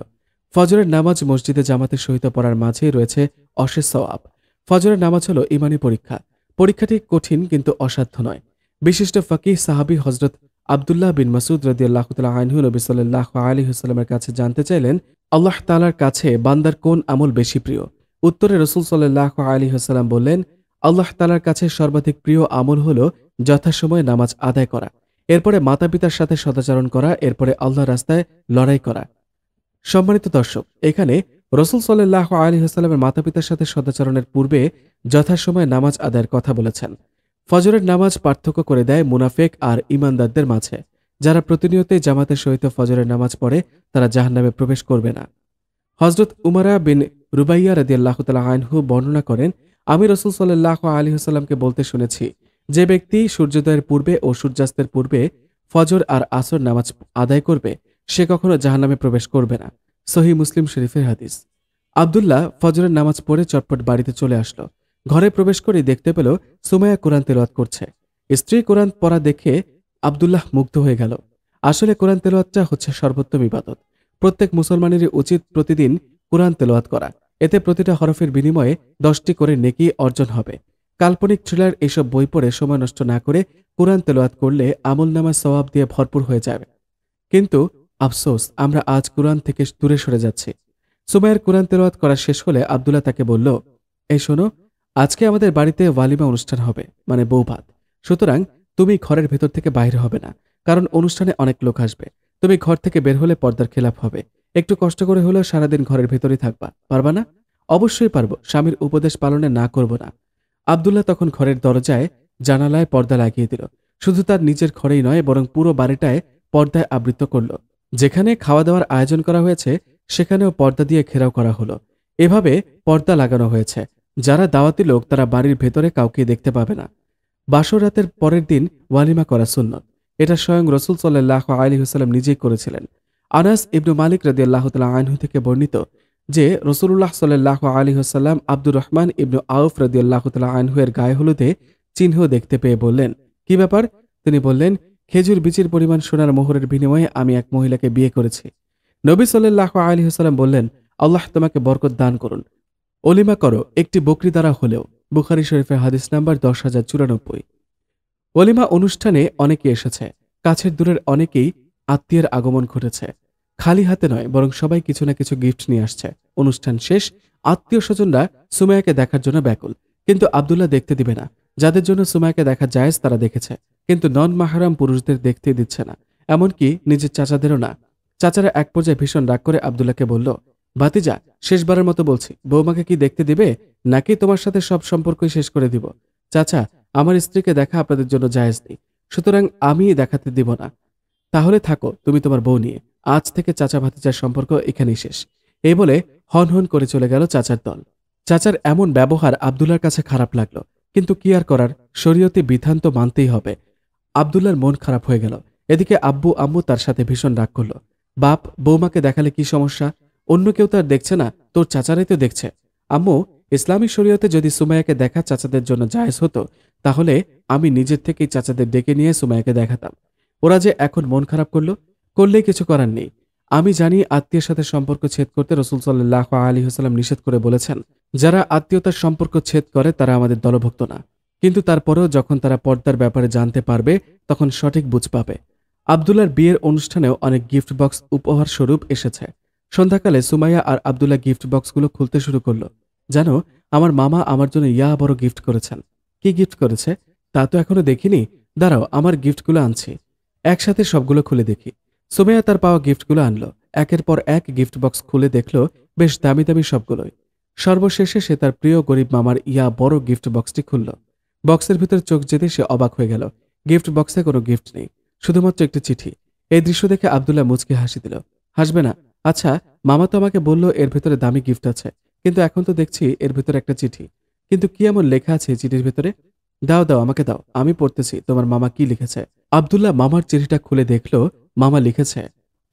ফজরের নামাজ মসজিদে জামাতের সহিত পড়ার মাঝেই রয়েছে অশেষ সওয়াব। ফজরের নামাজ হলো ইমানি পরীক্ষা। পরীক্ষাটি কঠিন কিন্তু অসাধ্য নয়। বিশিষ্ট ফকিহ সাহাবী হযরত আব্দুল্লাহ বিন মাসউদ রাদিয়াল্লাহু তাআলা আনহু নবী সাল্লাল্লাহু আলাইহি ওয়াসাল্লামের কাছে জানতে চাইলেন, আল্লাহ তাআলার কাছে বান্দার কোন আমল বেশি প্রিয়? উত্তরে রাসূল সাল্লাল্লাহু আলাইহি ওয়াসাল্লাম বললেন, আল্লাহ তাআলার কাছে সর্বাধিক প্রিয় আমল হলো যথাসময়ে নামাজ আদায় করা, এরপরে মাতা-পিতার সাথে সদাচরণ করা, এরপরে আল্লাহর রাস্তায় লড়াই করা। সম্মানিত দর্শক, এখানে রাসূল সাল্লাল্লাহু আলাইহি ওয়াসাল্লামের মাতা-পিতার সাথে সদাচরণের পূর্বে যথাসময়ে নামাজ আদায়ের কথা বলেছেন। ফজরের নামাজ পার্থক্য করে দেয় মুনাফিক আর ঈমানদারদের মাঝে। যারা প্রতিনিয়তই জামাতের সহিত ফজরের নামাজ পড়ে তারা জাহান্নামে প্রবেশ করবে না। হযরত উমারা বিন রুবাইয়া রাদিয়াল্লাহু তাআলা আনহু বর্ণনা করেন, আমি রাসূল সাল্লাল্লাহু আলাইহি ওয়াসাল্লামকে বলতে শুনেছি, যে ব্যক্তি সূর্যোদয়ের পূর্বে ও সূর্যাস্তের পূর্বে ফজর আর আসর নামাজ আদায় করবে সে কখনো জাহান্নামে প্রবেশ করবে না। সহিহ মুসলিম শরীফের হাদিস। আব্দুল্লাহ ফজরের নামাজ পড়ে চটপট বাড়িতে চলে আসলো। ঘরে প্রবেশ করে দেখতে পেল সুমাইয়া কোরআন তেলাওয়াত করছে। স্ত্রী কোরআন পড়া দেখে আব্দুল্লাহ মুগ্ধ হয়ে গেল। আসলে কোরআন তেলাওয়াতটা হচ্ছে সর্বোত্তম ইবাদত। প্রত্যেক মুসলমানেরই উচিত প্রতিদিন কোরআন তেলাওয়াত করা। এতে প্রতিটা হরফের বিনিময়ে 10টি করে নেকি অর্জন হবে। কাল্পনিক থ্রিলার এসব বই পড়ে সময় নষ্ট না করে কোরআন তেলাওয়াত করলে আমলনামায় সওয়াব দিয়ে ভরপুর হয়ে যাবে। কিন্তু আফসোস, আমরা আজ কোরআন থেকে দূরে সরে যাচ্ছি। সুমাইয়ার কোরআন তেলাওয়াত করা শেষ হলে আব্দুল্লাহ তাকে বলল, এই শোনো, আজকে আমাদের বাড়িতে ওয়ালিমা অনুষ্ঠান হবে, মানে বৌভাত। সুতরাং তুমি ঘরের ভেতর থেকে বাইরে হবে না, কারণ অনুষ্ঠানে অনেক লোক আসবে। তুমি ঘর থেকে বের হলে পর্দার খেলাপ হবে। একটু কষ্ট করে হলেও সারাদিন ঘরের ভেতরেই থাকবা, পারবা না? অবশ্যই পারবো, স্বামীর উপদেশ পালনে না করব না। আব্দুল্লাহ তখন ঘরের দরজায় জানালায় পর্দা লাগিয়ে দিল। শুধু তার নিজের ঘরেই নয়, বরং পুরো বাড়িটায় পর্দায় আবৃত করল। যেখানে খাওয়া দাওয়ার আয়োজন করা হয়েছে সেখানেও পর্দা দিয়ে ঘেরাও করা হলো। এভাবে পর্দা লাগানো হয়েছে। যারা দাওয়াতি লোক তারা বাড়ির ভেতরে কাউকে দেখতে পাবে না। বাসর রাতের পরের দিন ওয়ালিমা করা সুন্নত। এটা স্বয়ং রসুল সাল্লাল্লাহু আলাইহি ওয়াসাল্লাম নিজেই করেছিলেন। আনাস ইবনু মালিক রাদিয়াল্লাহু তাআলা আনহু থেকে বর্ণিত যে রাসূলুল্লাহ সাল্লাল্লাহু আলাইহি ওয়াসাল্লাম আব্দুর রহমান ইবনু আউফ রাদিয়াল্লাহু তাআলা আনহু এর গায়ে হলুদে চিহ্ন দেখতে পেয়ে বললেন, কি ব্যাপার? তিনি বললেন, খেজুর বীজের পরিমাণ সোনার মোহরের বিনিময়ে আমি এক মহিলাকে বিয়ে করেছি। নবী সাল্লাল্লাহু আলাইহি ওয়াসাল্লাম বললেন, আল্লাহ তোমাকে বরকত দান করুন। অলিমা করো, একটি বকরি দ্বারা হলেও। বুখারী শরীফের হাদিস নাম্বার 10,094। অলিমা অনুষ্ঠানে অনেকে এসেছে। কাছের দূরের অনেকেই আত্মীয়ের আগমন ঘটেছে। খালি হাতে নয়, বরং সবাই কিছু না কিছু গিফট নিয়ে আসছে। অনুষ্ঠান শেষ। আত্মীয় স্বজনরা সুমাইয়াকে দেখার জন্য ব্যাকুল, কিন্তু আব্দুল্লাহ দেখতে দিবে না। যাদের জন্য সুমাইয়াকে দেখা জায়েজ তারা দেখেছে, কিন্তু নন মাহরাম পুরুষদের দেখতে দিচ্ছে না, এমনকি নিজের চাচাদেরও না। চাচারা এক পর্যায়ে ভীষণ রাগ করে আব্দুল্লাহকে বলল, ভাতিজা, শেষবারের মতো বলছি, বৌমাকে কি দেখতে দিবে, নাকি তোমার সাথে সব সম্পর্কই শেষ করে দিব? চাচা, আমার স্ত্রীকে দেখা আপনাদের জন্য জায়েজ নেই, সুতরাং আমি দেখাতে দিব না। তাহলে থাকো তুমি তোমার বউ নিয়ে। আজ থেকে চাচা ভাতিজার সম্পর্ক এখানেই শেষ। এই বলে হন হন করে চলে গেল চাচার দল। চাচার এমন ব্যবহার আব্দুল্লাহর কাছে খারাপ লাগলো, কিন্তু কি আর করার, শরীয়তে বিধান তো মানতেই হবে। আব্দুল্লাহর মন খারাপ হয়ে গেল। এদিকে আব্বু আম্মু তার সাথে ভীষণ রাগ করলো। বাপ, বৌমাকে দেখালে কি সমস্যা? অন্য কেউ তো আর দেখছে না, তোর চাচারাই তো দেখছে। আম্মু, ইসলামী শরীয়তে যদি সুমাইয়াকে দেখা চাচাদের জন্য জায়েজ হতো, তাহলে আমি নিজের থেকেই চাচাদের ডেকে নিয়ে সুমাইয়াকে দেখাতাম। ওরা যে এখন মন খারাপ করলেই কিছু করার নেই। আমি জানি আত্মীয়ের সাথে সম্পর্ক ছেদ করতে রাসূল সাল্লাল্লাহু আলাইহি ওয়াসাল্লাম নিষেধ করে বলেছেন, যারা আত্মীয়তার সম্পর্ক ছেদ করে তারা আমাদের দলভুক্ত না। কিন্তু তারপরেও যখন তারা পর্দার ব্যাপারে জানতে পারবে, তখন সঠিক বুঝ পাবে। আব্দুল্লাহর বিয়ের অনুষ্ঠানেও অনেক গিফট বক্স উপহার স্বরূপ এসেছে। সন্ধ্যাকালে সুমাইয়া আর আব্দুল্লাহ গিফট বক্সগুলো খুলতে শুরু করলো। জানো, আমার মামা আমার জন্য বড় গিফট করেছেন। কি গিফট করেছে তা তো এখনো দেখিনি। দাঁড়াও, আমার গিফটগুলো আনছি। একসাথে সবগুলো খুলে দেখি। সুমাইয়া তার পাওয়া গিফটগুলো আনলো। একের পর এক গিফট বক্স খুলে দেখলো বেশ দামি দামি সবগুলোই। সর্বশেষে সে তার প্রিয় গরিব মামার বড় গিফট বক্সটি খুলল। বক্সের ভিতর চোখ যেতে সে অবাক হয়ে গেল। গিফট বক্সে কোনো গিফট নেই, শুধুমাত্র একটি চিঠি। এই দৃশ্য দেখে আব্দুল্লাহ মুচকি হাসি দিল। হাসবে না? আচ্ছা, মামা তো আমাকে বলল এর ভেতরে দামি গিফট আছে, কিন্তু এখন তো দেখছি এর ভেতরে একটা চিঠি। কিন্তু কি এমন লেখা আছে চিঠির ভেতরে? দাও দাও, আমাকে দাও, আমি পড়তেছি তোমার মামা কি লিখেছে। আব্দুল্লাহ মামার চিঠিটা খুলে দেখলো মামা লিখেছে,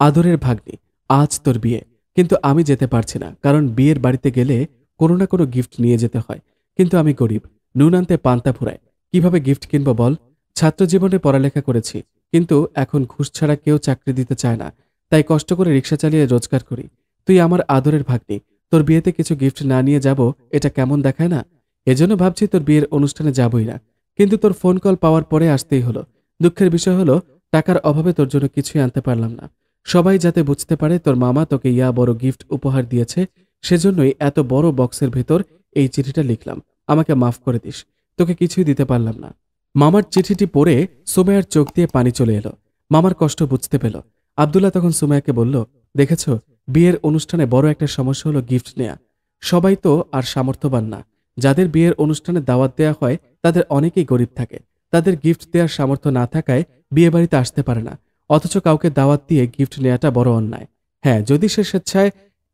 আদরের ভাগ্নি, আজ তোর বিয়ে, কিন্তু আমি যেতে পারছি না, কারণ বিয়ের বাড়িতে গেলে কোনো না কোনো গিফট নিয়ে যেতে হয়। কিন্তু আমি গরিব, নুন আনতে পান্তা ফুরায়, কিভাবে গিফট কিনবো বল? ছাত্র জীবনে পড়ালেখা করেছি, কিন্তু এখন ঘুষ ছাড়া কেউ চাকরি দিতে চায় না, তাই কষ্ট করে রিক্সা চালিয়ে রোজগার করি। তুই আমার আদরের ভাগ্নি, তোর বিয়েতে কিছু গিফট না নিয়ে যাব, এটা কেমন দেখায় না? এজন্য ভাবছি তোর বিয়ের অনুষ্ঠানে যাবই না, কিন্তু তোর ফোন কল পাওয়ার পরে আসতেই হলো। দুঃখের বিষয় হলো, টাকার অভাবে তোর জন্য কিছুই আনতে পারলাম না। সবাই যাতে বুঝতে পারে তোর মামা তোকে বড় গিফট উপহার দিয়েছে, সেজন্যই এত বড় বক্সের ভেতর এই চিঠিটা লিখলাম। আমাকে মাফ করে দিস, তোকে কিছুই দিতে পারলাম না। মামার চিঠিটি পড়ে সুমাইয়ার চোখ দিয়ে পানি চলে এলো। মামার কষ্ট বুঝতে পেল। আব্দুল্লাহ তখন সুমাইয়াকে বলল, দেখেছ, বিয়ের অনুষ্ঠানে বড় একটা সমস্যা হলো গিফট নেয়া। সবাই তো আর সামর্থ্যবান না। যাদের বিয়ের অনুষ্ঠানে দাওয়াত দেয়া হয় তাদের অনেকেই গরিব থাকে। তাদের গিফট দেওয়ার সামর্থ্য না থাকায় বিয়ে বাড়িতে আসতে পারে না, অথচ কাউকে দাওয়াত দিয়ে গিফট নেওয়াটা বড় অন্যায়। হ্যাঁ, যদি সে স্বেচ্ছায়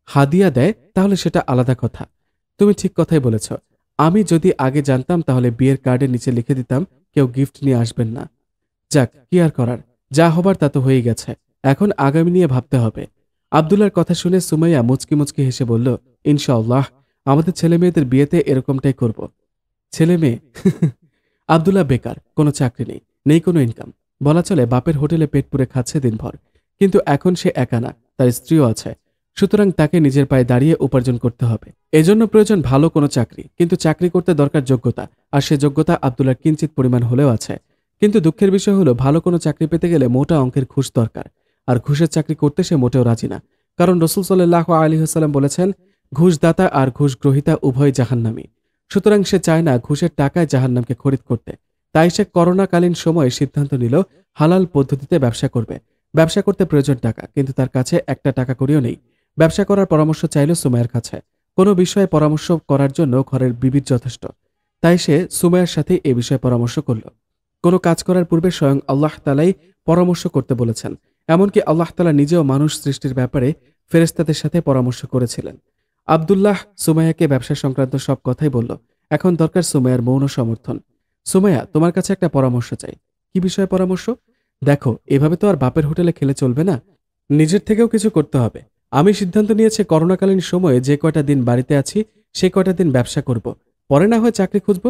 হাদিয়া দেয় তাহলে সেটা আলাদা কথা। তুমি ঠিক কথাই বলেছ। আমি যদি আগে জানতাম তাহলে বিয়ের কার্ডের নিচে লিখে দিতাম কেউ গিফট নিয়ে আসবেন না। যাক, কি আর করার, যা হবার তা তো হয়ে গেছে, এখন আগামী নিয়ে ভাবতে হবে। আব্দুল্লাহর কথা শুনে সুমাইয়া মুচকি মুচকি হেসে বলল, ইনশাআল্লাহ আমাদের ছেলে মেয়েদের বিয়েতে এরকমটাই করব। ছেলে মেয়ে? আব্দুল্লাহ বেকার, কোনো চাকরি নেই, নেই কোনো ইনকাম। বলা চলে বাপের হোটেলে পেট পুরে খাচ্ছে দিনভর। কিন্তু এখন সে একা না, তার স্ত্রীও আছে। সুতরাং তাকে নিজের পায়ে দাঁড়িয়ে উপার্জন করতে হবে। এজন্য প্রয়োজন ভালো কোনো চাকরি, কিন্তু চাকরি করতে দরকার যোগ্যতা, আর সে যোগ্যতা আব্দুল্লাহর কিঞ্চিত পরিমাণ হলেও আছে। কিন্তু দুঃখের বিষয় হলো ভালো কোনো চাকরি পেতে গেলে মোটা অঙ্কের ঘুষ দরকার, আর ঘুষের চাকরি করতে সে মোটেও রাজি না। কারণ রাসূল সাল্লাল্লাহু আলাইহি ওয়াসাল্লাম বলেছেন, ঘুষদাতা আর ঘুষ গ্রহীতা উভয় জাহান্নামী। সুতরাং সে চায় না ঘুষের টাকায় জাহান্নামকে খরিদ করতে। তাই সে করোনাকালীন সময়ে সিদ্ধান্ত নিল হালাল পদ্ধতিতে ব্যবসা করবে। ব্যবসা করতে প্রয়োজন টাকা, কিন্তু তার কাছে একটা টাকা কড়িও নেই। ব্যবসা করার পরামর্শ চাইল সুমাইয়ার কাছে। কোনো বিষয়ে পরামর্শ করার জন্য ঘরের বিবির যথেষ্ট। তাই সে সুমাইয়ার সাথে এ বিষয়ে পরামর্শ করল। কোনো কাজ করার পূর্বে স্বয়ং আল্লাহ তাআলাই পরামর্শ করতে বলেছেন। এমনকি আল্লাহ তাআলা নিজেও মানুষ সৃষ্টির ব্যাপারে ফেরেশতাদের সাথে পরামর্শ করেছিলেন। আব্দুল্লাহ সুমাইয়াকে ব্যবসা সংক্রান্ত সব কথাই বলল। এখন দরকার সুমাইয়ার মৌন সমর্থন। সুমাইয়া, তোমার কাছে একটা পরামর্শ চাই। কি বিষয়ে পরামর্শ? দেখো, এভাবে তো আর বাপের হোটেলে খেলে চলবে না, নিজের থেকেও কিছু করতে হবে। আমি সিদ্ধান্ত নিয়েছি করোনাকালীন সময়ে যে কয়টা দিন বাড়িতে আছি সে কয়টা দিন ব্যবসা করব, পরে না হয় চাকরি খুঁজব।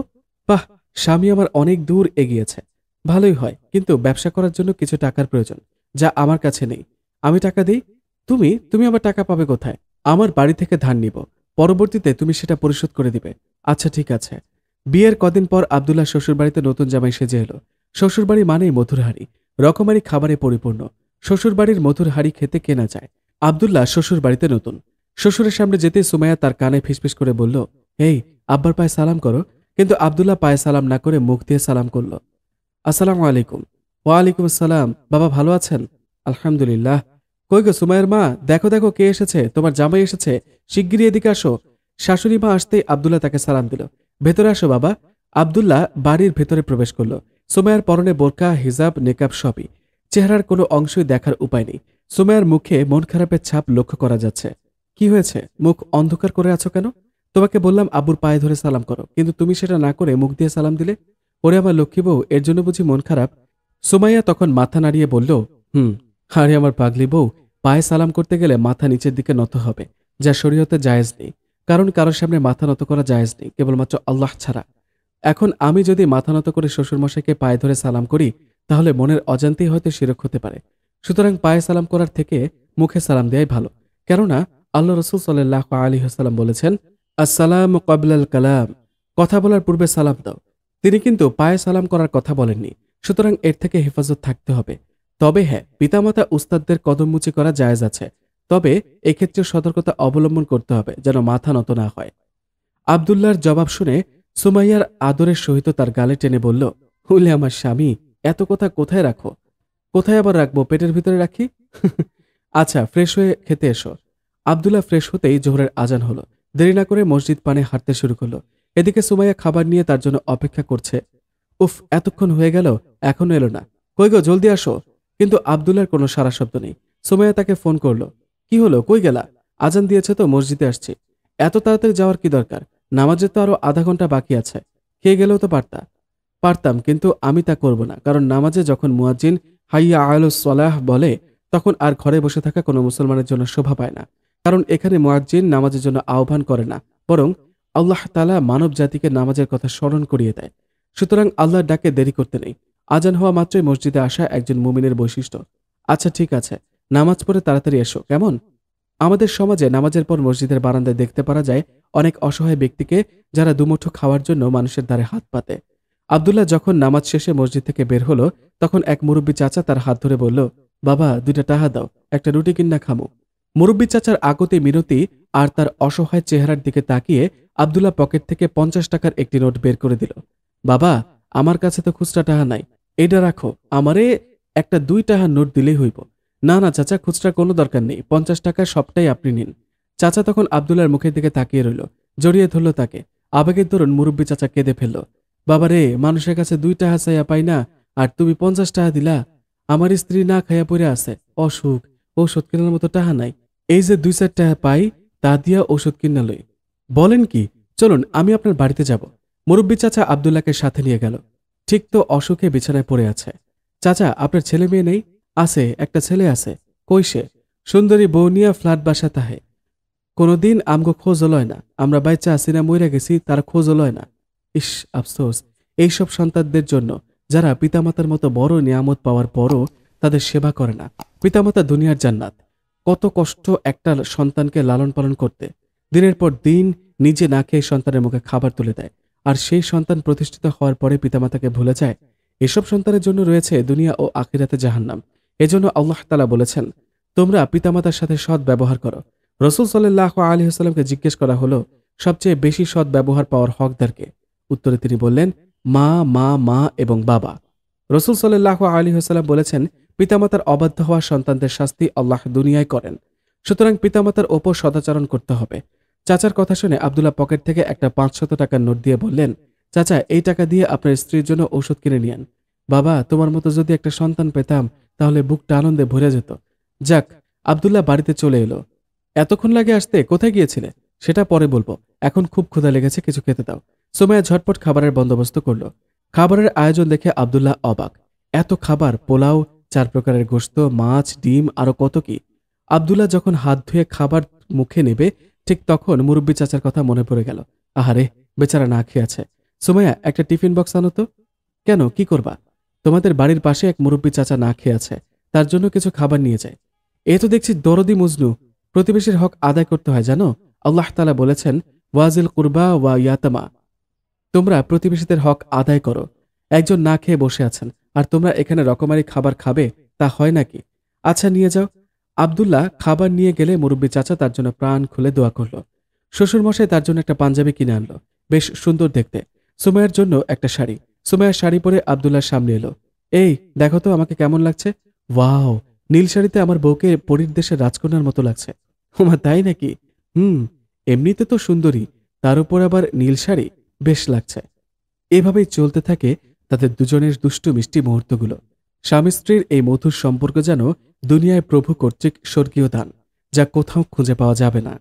বাহ, স্বামী আমার অনেক দূর এগিয়েছে, ভালোই হয়, কিন্তু ব্যবসা করার জন্য কিছু টাকার প্রয়োজন, যা আমার কাছে নেই। আমি টাকা দিই, তুমি তুমি আবার টাকা পাবে কোথায়? আমার বাড়ি থেকে ধার নিব, পরবর্তীতে তুমি সেটা পরিশোধ করে দিবে। আচ্ছা ঠিক আছে। বিয়ের কদিন পর আব্দুল্লাহ শ্বশুরবাড়িতে নতুন জামাই সেজে এলো। শ্বশুরবাড়ি মানেই মধুর হাড়ি, রকমারি খাবারে পরিপূর্ণ। শ্বশুরবাড়ির মধুর হাড়ি খেতে কেনা যায়। আব্দুল্লাহ শ্বশুর বাড়িতে নতুন। শ্বশুরের সামনে যেতে সুমাইয়া তার কানে ফিসফিস করে বলল, এই, আব্বার পায়ে সালাম করো। কিন্তু আব্দুল্লাহ পায়ে সালাম না করে মুখ দিয়ে সালাম করল। আসসালামু আলাইকুম। ওয়ালাইকুম আসসালাম। বাবা ভালো আছেন? আলহামদুলিল্লাহ। কই গো সুমাইয়ার মা, দেখো দেখো কে এসেছে, তোমার জামাই এসেছে, শিগগিরই এদিকে আসো। শাশুড়ি মা আসতেই আব্দুল্লাহ তাকে সালাম দিল। ভেতরে আসো বাবা। আব্দুল্লাহ বাড়ির ভেতরে প্রবেশ করল। সুমাইয়ার পরনে বোরকা, হিজাব, নেকাব সবই। চেহারার কোনো অংশই দেখার উপায় নেই। সুমাইয়ার মুখে মন খারাপের ছাপ লক্ষ্য করা যাচ্ছে। কি হয়েছে, মুখ অন্ধকার করে আছো কেন? তোমাকে বললাম আব্বুর পায়ে ধরে সালাম করো, কিন্তু তুমি সেটা না করে মুখ দিয়ে সালাম দিলে। ওরে আমার লক্ষ্মী বউ, এর জন্য বুঝি মন খারাপ? সুমাইয়া তখন মাথা নাড়িয়ে বলল, হুম। আরে আমার পাগলি বউ, পায়ে সালাম করতে গেলে মাথা নিচের দিকে নত হবে, যা শরীয়তে জায়েজ নেই। কারণ কারোর সামনে মাথা নত করা জায়েজ নেই, কেবলমাত্র আল্লাহ ছাড়া। এখন আমি যদি মাথা নত করে শ্বশুরমশাইকে পায়ে ধরে সালাম করি, তাহলে মনের অজান্তেই হয়তো শিরক হতে পারে। সুতরাং পায়ে সালাম করার থেকে মুখে সালাম দেওয়াই ভালো। কেননা আল্লাহ রাসূল সাল্লাল্লাহু আলাইহি ওয়াসাল্লাম বলেছেন, আসসালামু ক্বাবলাল কালাম, কথা বলার পূর্বে সালাম দাও। তিনি কিন্তু পায়ে সালাম করার কথা বলেননি। সুতরাং এর থেকে হেফাজত থাকতে হবে। তবে হ্যাঁ, পিতামাতা উস্তাদদের কদমমুচি করা জায়েজ আছে। তবে এক্ষেত্রে সতর্কতা অবলম্বন করতে হবে যেন মাথা নত না হয়। আব্দুল্লাহর জবাব শুনে সুমাইয়ার আদরের সহিত তার গালে টেনে বলল, হুলে আমার স্বামী, এত কথা কোথায় রাখো? কোথায় আবার রাখবো, পেটের ভিতরে রাখি? আচ্ছা, ফ্রেশ হয়ে খেতে এসো। আব্দুল্লাহ ফ্রেশ হতেই জোহরের আজান হলো। দেরি না করে মসজিদ পানে হাঁটতে শুরু করলো। এদিকে সুমাইয়া খাবার নিয়ে তার জন্য অপেক্ষা করছে। উফ, এতক্ষণ হয়ে গেল, এখনো এলো না। কই গো, জলদি আসো। কিন্তু আব্দুল্লাহর কোনো সারা শব্দ নেই। সুমাইয়া তাকে ফোন করলো। কি হলো, কই গেলা? আজান দিয়েছে তো, মসজিদে আসছি। এত তাড়াতাড়ি যাওয়ার কি দরকার? নামাজের তো আরো আধা ঘন্টা বাকি আছে। খেয়ে গেলেও তো পারতাম, কিন্তু আমি তা করব না। কারণ নামাজে যখন মুয়াজ্জিন হাইয়া আলাস সালাহ বলে, তখন আর ঘরে বসে থাকা কোনো মুসলমানের জন্য শোভা পায় না। কারণ এখানে মুয়াজ্জিন নামাজের জন্য আহ্বান করে না, বরং আল্লাহ তাআলা মানব জাতিকে নামাজের কথা স্মরণ করিয়ে দেয়। সুতরাং আল্লাহর ডাকে দেরি করতে নেই। আজান হওয়া মাত্রই মসজিদে আসা একজন মুমিনের বৈশিষ্ট্য। আচ্ছা ঠিক আছে, নামাজ পড়ে তাড়াতাড়ি এসো, কেমন? আমাদের সমাজে নামাজের পর মসজিদের বারান্দায় দেখতে পারা যায় অনেক অসহায় ব্যক্তিকে, যারা দুমুঠো খাওয়ার জন্য মানুষের দ্বারে হাত পাতে। আব্দুল্লাহ যখন নামাজ শেষে মসজিদ থেকে বের হলো, তখন এক মুরব্বী চাচা তার হাত ধরে বলল, বাবা, 2টা টাকা দাও, একটা রুটি কিন্না খামু। মুরব্বী চাচার আগতে মিনতি আর তার অসহায় চেহারার দিকে তাকিয়ে আব্দুল্লাহ পকেট থেকে 50 টাকার একটি নোট বের করে দিল। বাবা, আমার কাছে তো খুচরা টাকা নাই, এটা রাখো, আমারে একটা 2 টাকার নোট দিলেই হইব। না না চাচা, খুচরা কোনো দরকার নেই, 50 টাকা সবটাই আপনি নিন। চাচা তখন আব্দুল্লাহর মুখের দিকে তাকিয়ে রইল, জড়িয়ে ধরল তাকে। আবেগের দরুন মুরব্বী চাচা কেঁদে ফেলল। বাবা রে, মানুষের কাছে 2 টাকা চাইয়া পাই না, আর তুমি 50 টাকা দিলা? আমার স্ত্রী না খাইয়া পড়ে আছে, অসুখ, ঔষধ কেনার মতো টাকা নাই। এই যে 2-4 টাকা পাই, তা দিয়া ঔষধ কিনা লই। বলেন কি? চলুন আমি আপনার বাড়িতে যাব। মুরব্বী চাচা আব্দুল্লাহকে সাথে নিয়ে গেল। ঠিক তো অসুখে বিছানায় পড়ে আছে। চাচা, আপনার ছেলে মেয়ে নেই? আছে, একটা ছেলে আছে। কই সে? সুন্দরী বউ নিয়া ফ্ল্যাট বাসা তাহে। কোনোদিন আমগো খোঁজ লয় না। আমরা বাইচা আছি না মইরা গেছি, তারা খোঁজ লয় না। ইস, আফসোস এইসব সন্তানদের জন্য, যারা পিতামাতার মতো বড় নিয়ামত পাওয়ার পরও তাদের সেবা করে না। পিতামাতা দুনিয়ার জান্নাত। কত কষ্ট একটা সন্তানকে লালন পালন করতে। দিনের পর দিন নিজে না খেয়ে সন্তানের মুখে খাবার তুলে দেয়, আর সেই সন্তান প্রতিষ্ঠিত হওয়ার পরে পিতামাতাকে ভুলে যায়। এসব সন্তানের জন্য রয়েছে দুনিয়া ও আখিরাতে জাহান্নাম। এজন্য আল্লাহ তাআলা বলেছেন, তোমরা পিতামাতার সাথে সৎ ব্যবহার করো। রসুল সাল্লাল্লাহু আলাইহি ওয়াসাল্লামকে জিজ্ঞেস করা হলো, সবচেয়ে বেশি সৎ ব্যবহার পাওয়ার হকদারকে? উত্তরে তিনি বললেন, মা, মা, মা এবং বাবা। রসুল সাল্লাল্লাহু আলাইহি ওয়াসাল্লাম বলেছেন, পিতামাতার অবাধ্য হওয়া সন্তানদের শাস্তি আল্লাহ দুনিয়ায় করেন। সুতরাং পিতামাতার ওপর সদাচরণ করতে হবে। চাচার কথা শুনে আব্দুল্লাহ পকেট থেকে একটা 500 টাকার নোট দিয়ে বললেন, চাচা, এই টাকা দিয়ে আপনার স্ত্রীর জন্য ঔষধ কিনে নিয়েন। বাবা, তোমার মতো যদি একটা সন্তান পেতাম তাহলে বুকটা আনন্দে ভরে যেত। যাক, আব্দুল্লাহ বাড়িতে চলে এলো। এতক্ষণ লাগে আসতে? কোথায় গিয়েছিলে? সেটা পরে বলবো, এখন খুব ক্ষুধা লেগেছে, কিছু খেতে দাও। সুমাইয়া ঝটপট খাবারের বন্দোবস্ত করলো। খাবারের আয়োজন দেখে আব্দুল্লাহ অবাক। এত খাবার, পোলাও, 4 প্রকারের গোশত, মাছ, ডিম, আরো কত কি। আব্দুল্লাহ যখন হাত ধুয়ে খাবার মুখে নেবে, ঠিক তখন মুরব্বী চাচার কথা মনে পড়ে গেল। আহারে, বেচারা না খেয়ে আছে। সুমাইয়া, একটা টিফিন বক্স আনো তো। কেন, কি করবা? তোমাদের বাড়ির পাশে এক মুরব্বী চাচা না খেয়ে আছে, তার জন্য কিছু খাবার নিয়ে যায়। এ তো দেখছি দরদি মজনু। প্রতিবেশীর হক আদায় করতে হয়, জানো? আল্লাহ তাআলা বলেছেন, ওয়াজিল কুরবা ওয়া ইয়াতামা, তোমরা প্রতিবেশীদের হক আদায় করো। একজন না খেয়ে বসে আছেন, আর তোমরা এখানে রকমারি খাবার খাবে, তা হয় নাকি? আচ্ছা, নিয়ে যাও। আব্দুল্লাহ খাবার নিয়ে গেলে মুরব্বী চাচা তার জন্য প্রাণ খুলে দোয়া করল। শ্বশুরমশাই তার জন্য একটা পাঞ্জাবি কিনে আনলো, বেশ সুন্দর দেখতে। সুমাইয়ার জন্য একটা শাড়ি। সুমাইয়ার শাড়ি পরে আব্দুল্লাহর সামনে এলো। এই দেখো তো আমাকে কেমন লাগছে। ওয়াও, নীল শাড়িতে আমার বউকে পরীর দেশের রাজকন্যার মতো লাগছে। ওমা, তাই নাকি? এমনিতে তো সুন্দরী, তার উপর আবার নীল শাড়ি, বেশ লাগছে। এভাবেই চলতে থাকে তাদের দুজনের দুষ্টু মিষ্টি মুহূর্তগুলো। স্বামী স্ত্রীর এই মধুর সম্পর্ক যেন দুনিয়ায় প্রভু কর্তৃক স্বর্গীয় দান, যা কোথাও খুঁজে পাওয়া যাবে না।